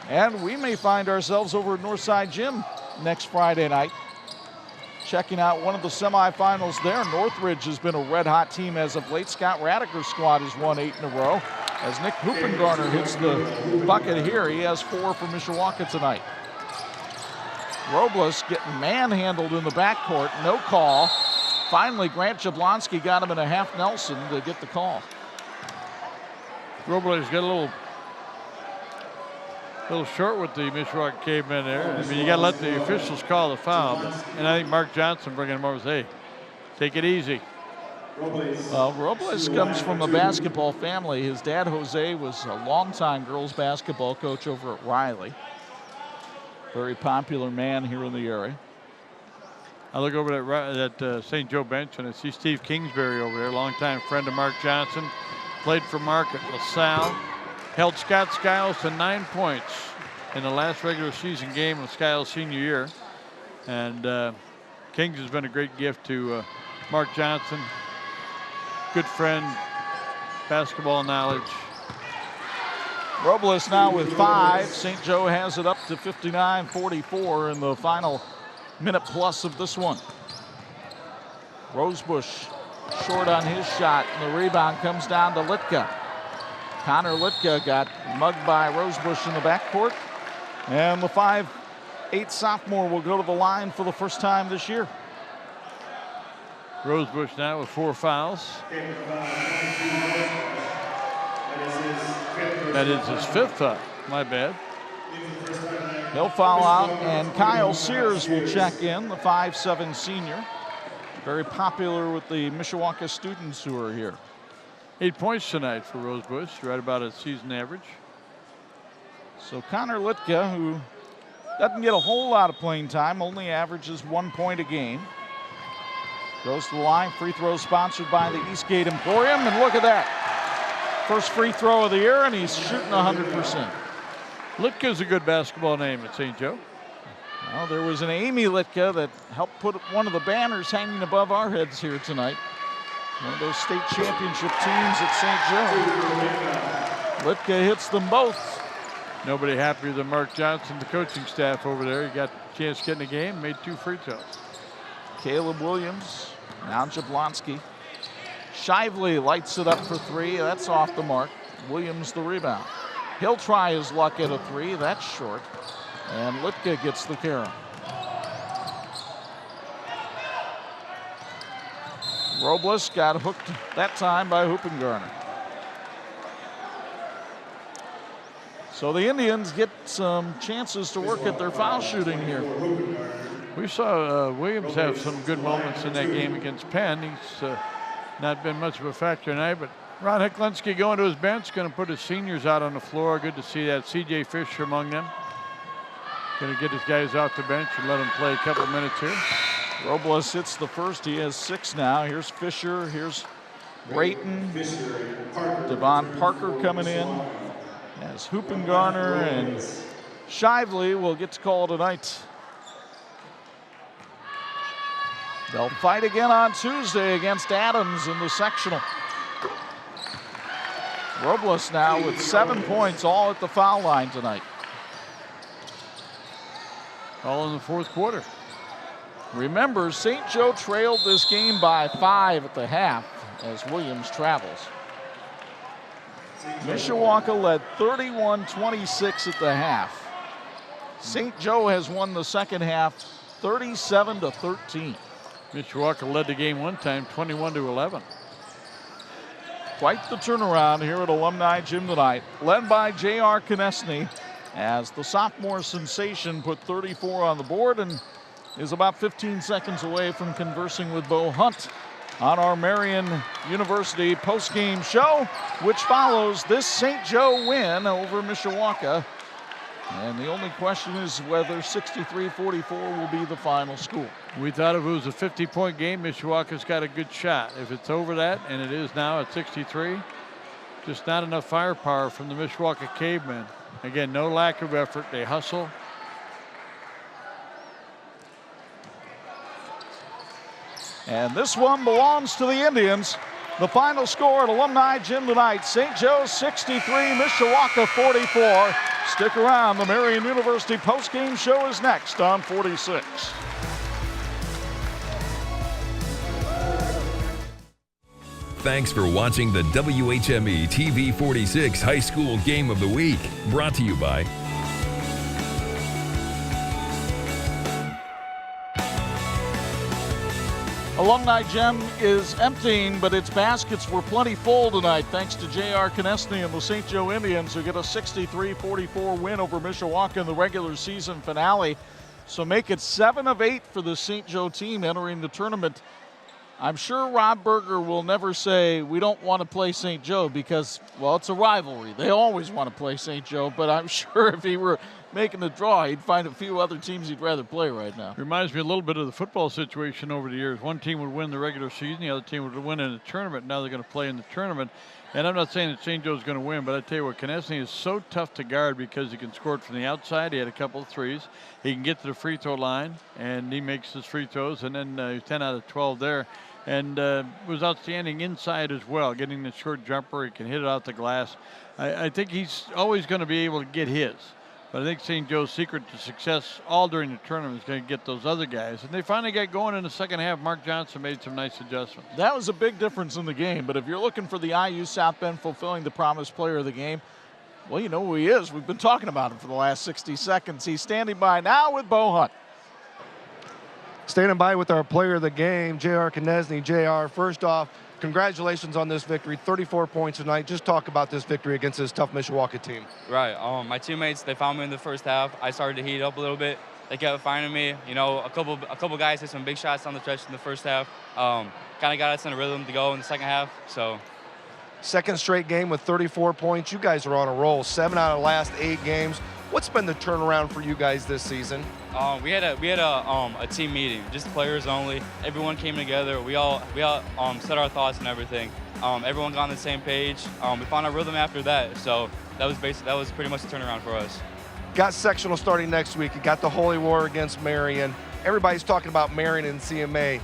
And we may find ourselves over at Northside Gym next Friday night, checking out one of the semifinals there. Northridge has been a red-hot team as of late. Scott Radiker's squad has won 8 in a row. As Nick Hoopengarner hits the bucket here, he has 4 for Mishawaka tonight. Robles getting manhandled in the backcourt, no call. Finally, Grant Jablonski got him in a half Nelson to get the call. Robles got a little short with the Mishawaka cavemen there. I mean, you got to let the officials call the foul. And I think Mark Johnson bringing him over and say, hey, take it easy. Well, Robles comes from a basketball family. His dad, Jose, was a longtime girls basketball coach over at Riley. Very popular man here in the area. I look over at St. Joe bench and I see Steve Kingsbury over there, longtime friend of Mark Johnson. Played for Mark at LaSalle. Held Scott Skiles to 9 points in the last regular season game of Skiles' senior year. And Kings has been a great gift to Mark Johnson. Good friend, basketball knowledge. Robles now with 5. St. Joe has it up to 59-44 in the final minute plus of this one. Rosebush short on his shot, and the rebound comes down to Litka. Connor Litka got mugged by Rosebush in the backcourt, and the 5'8" sophomore will go to the line for the first time this year. Rosebush now with 4 fouls. That is his 5th foul. My bad. He'll foul out, and Kyle Sears will check in, the 5'7" senior. Very popular with the Mishawaka students who are here. 8 points tonight for Rosebush, right about a season average. So Connor Litka, who doesn't get a whole lot of playing time, only averages 1 point a game, goes to the line. Free throw sponsored by the Eastgate Emporium, and look at that. First free throw of the year, and he's shooting 100%. Litka's a good basketball name at St. Joe. Well, there was an Amy Litka that helped put one of the banners hanging above our heads here tonight. One of those state championship teams at St. Joe. Litka hits them both. Nobody happier than Mark Johnson, the coaching staff over there. He got a chance to get in the game, made 2 free throws. Caleb Williams, now Jablonski. Shively lights it up for 3. That's off the mark. Williams the rebound. He'll try his luck at a 3. That's short. And Litka gets the carry. Robles got hooked that time by Hoopengarner. So the Indians get some chances to work at their foul shooting here. We saw Williams have some good moments in that game against Penn. He's not been much of a factor tonight, but Ron Heklinski going to his bench, going to put his seniors out on the floor. Good to see that. C.J. Fisher among them. Going to get his guys off the bench and let them play a couple minutes here. Robles hits the first. He has 6 now. Here's Fisher. Here's Brayton. Devon Parker coming in. As Hoopengarner and Shively will get to call tonight. They'll fight again on Tuesday against Adams in the sectional. Robles now with 7 points, all at the foul line tonight. All in the 4th quarter. Remember, St. Joe trailed this game by 5 at the half as Williams travels. Mishawaka led 31-26 at the half. St. Joe has won the second half 37-13. Mishawaka led the game one time, 21-11. Quite the turnaround here at Alumni Gym tonight, led by J.R. Konechny, as the sophomore sensation put 34 on the board and is about 15 seconds away from conversing with Bo Hunt on our Marian University postgame show, which follows this St. Joe win over Mishawaka And the only question is whether 63-44 will be the final score. We thought if it was a 50-point game, Mishawaka's got a good shot. If it's over that, and it is now at 63, just not enough firepower from the Mishawaka Cavemen. Again, no lack of effort. They hustle. And this one belongs to the Indians. The final score at Alumni Gym tonight, St. Joe's 63, Mishawaka 44. Stick around, the Marian University postgame show is next on 46. Thanks for watching the WHME TV 46 High School Game of the Week, brought to you by Alumni Gym is emptying, but its baskets were plenty full tonight thanks to J.R. Konechny and the St. Joe Indians, who get a 63-44 win over Mishawaka in the regular season finale. So make it 7 of 8 for the St. Joe team entering the tournament. I'm sure Rob Berger will never say we don't want to play St. Joe because, well, it's a rivalry. They always want to play St. Joe, but I'm sure if he were making the draw, he'd find a few other teams he'd rather play right now. Reminds me a little bit of the football situation over the years. One team would win the regular season, the other team would win in the tournament. Now they're going to play in the tournament. And I'm not saying that St. Joe's going to win, but I tell you what, Konechny is so tough to guard because he can score it from the outside. He had a couple of threes. He can get to the free throw line, and he makes his free throws, and then he's 10 out of 12 there. And was outstanding inside as well, getting the short jumper. He can hit it out the glass. I think he's always going to be able to get his. But I think St. Joe's secret to success all during the tournament is going to get those other guys. And they finally got going in the second half. Mark Johnson made some nice adjustments. That was a big difference in the game. But if you're looking for the IU South Bend fulfilling the promise player of the game, well, you know who he is. We've been talking about him for the last 60 seconds. He's standing by now with Bo Hunt. Standing by with our player of the game, J.R. Konechny. J.R., first off, congratulations on this victory, 34 points tonight. Just talk about this victory against this tough Mishawaka team. Right. My teammates, they found me in the first half. I started to heat up a little bit. They kept finding me. You know, a couple guys hit some big shots on the stretch in the first half. Kind of got us in a rhythm to go in the second half. So, second straight game with 34 points. You guys are on a roll. 7 out of the last 8 games. What's been the turnaround for you guys this season? We had a team meeting, just players only. Everyone came together. We all said our thoughts and everything. Everyone got on the same page. We found our rhythm after that. So that was pretty much the turnaround for us. Got sectional starting next week. You got the Holy War against Marian. Everybody's talking about Marian and CMA.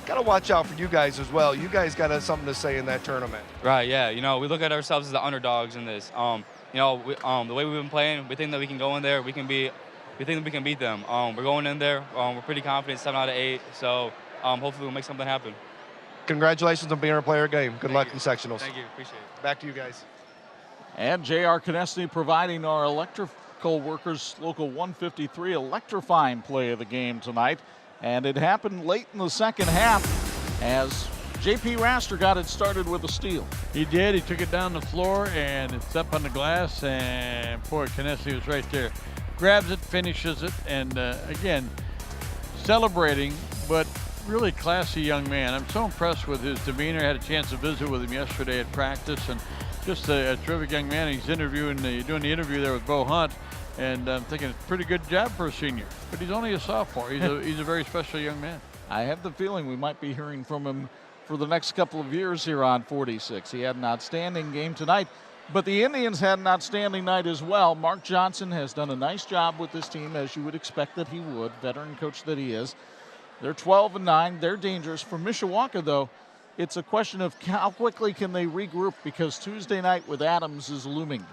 Got to watch out for you guys as well. You guys got something to say in that tournament. Right. Yeah. You know, we look at ourselves as the underdogs in this. You know, the way we've been playing, we think that we can go in there. We think that we can beat them. We're going in there. We're pretty confident, 7 out of 8. So hopefully we'll make something happen. Congratulations on being our player game. Good luck in sectionals. Thank you. Appreciate it. Back to you guys. And J.R. Konechny providing our electrical workers local 153 electrifying play of the game tonight. And it happened late in the second half as J.P. Raster got it started with a steal. He did. He took it down the floor, and it's up on the glass, and poor Konechny was right there. Grabs it, finishes it, and again, celebrating, but really classy young man. I'm so impressed with his demeanor. I had a chance to visit with him yesterday at practice, and just a terrific young man. He's doing the interview there with Bo Hunt, and I'm thinking it's a pretty good job for a senior, but he's only a sophomore. He's a very special young man. I have the feeling we might be hearing from him for the next couple of years here on 46. He had an outstanding game tonight, but the Indians had an outstanding night as well. Mark Johnson has done a nice job with this team, as you would expect that he would, veteran coach that he is. They're 12-9. They're dangerous. For Mishawaka, though, it's a question of how quickly can they regroup, because Tuesday night with Adams is looming.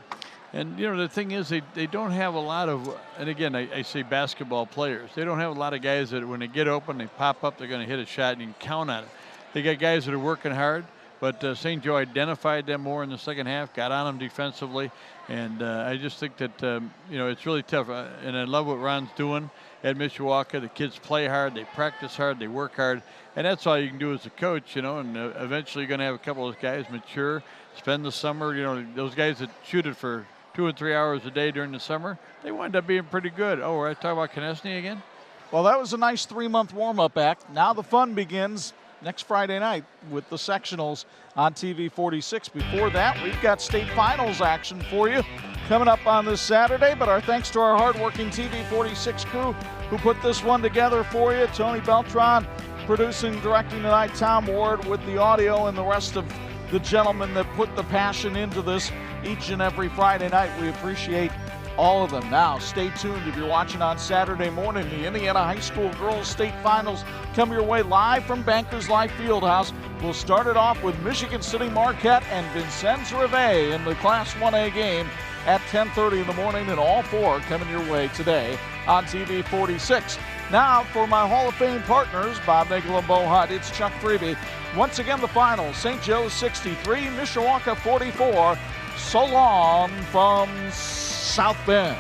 And, you know, the thing is they don't have a lot of, and again, I say basketball players. They don't have a lot of guys that when they get open, they pop up, they're going to hit a shot and you can count on it. They got guys that are working hard, but St. Joe identified them more in the second half, got on them defensively, and I just think that, you know, it's really tough. And I love what Ron's doing at Mishawaka. The kids play hard, they practice hard, they work hard, and that's all you can do as a coach, you know, and eventually you're going to have a couple of those guys mature, spend the summer, you know, those guys that shoot it for 2 or 3 hours a day during the summer, they wind up being pretty good. Oh, we're talking about Konechny again? Well, that was a nice 3-month warm-up act. Now the fun begins next Friday night with the sectionals on TV 46. Before that, we've got state finals action for you. coming up on this Saturday. But our thanks to our hardworking TV 46 crew who put this one together for you. Tony Beltran producing, directing tonight. Tom Ward with the audio, and the rest of the gentlemen that put the passion into this each and every Friday night. We appreciate all of them. Now, stay tuned if you're watching on Saturday morning. The Indiana High School Girls State Finals come your way live from Bankers Life Fieldhouse. We'll start it off with Michigan City Marquette and Vincennes Reveille in the Class 1A game at 10:30 in the morning, and all four coming your way today on TV 46. Now, for my Hall of Fame partners, Bob Nagel and Bo Hutt, it's Chuck Freeby. Once again, the final, St. Joe's 63, Mishawaka 44. So long from South Bend.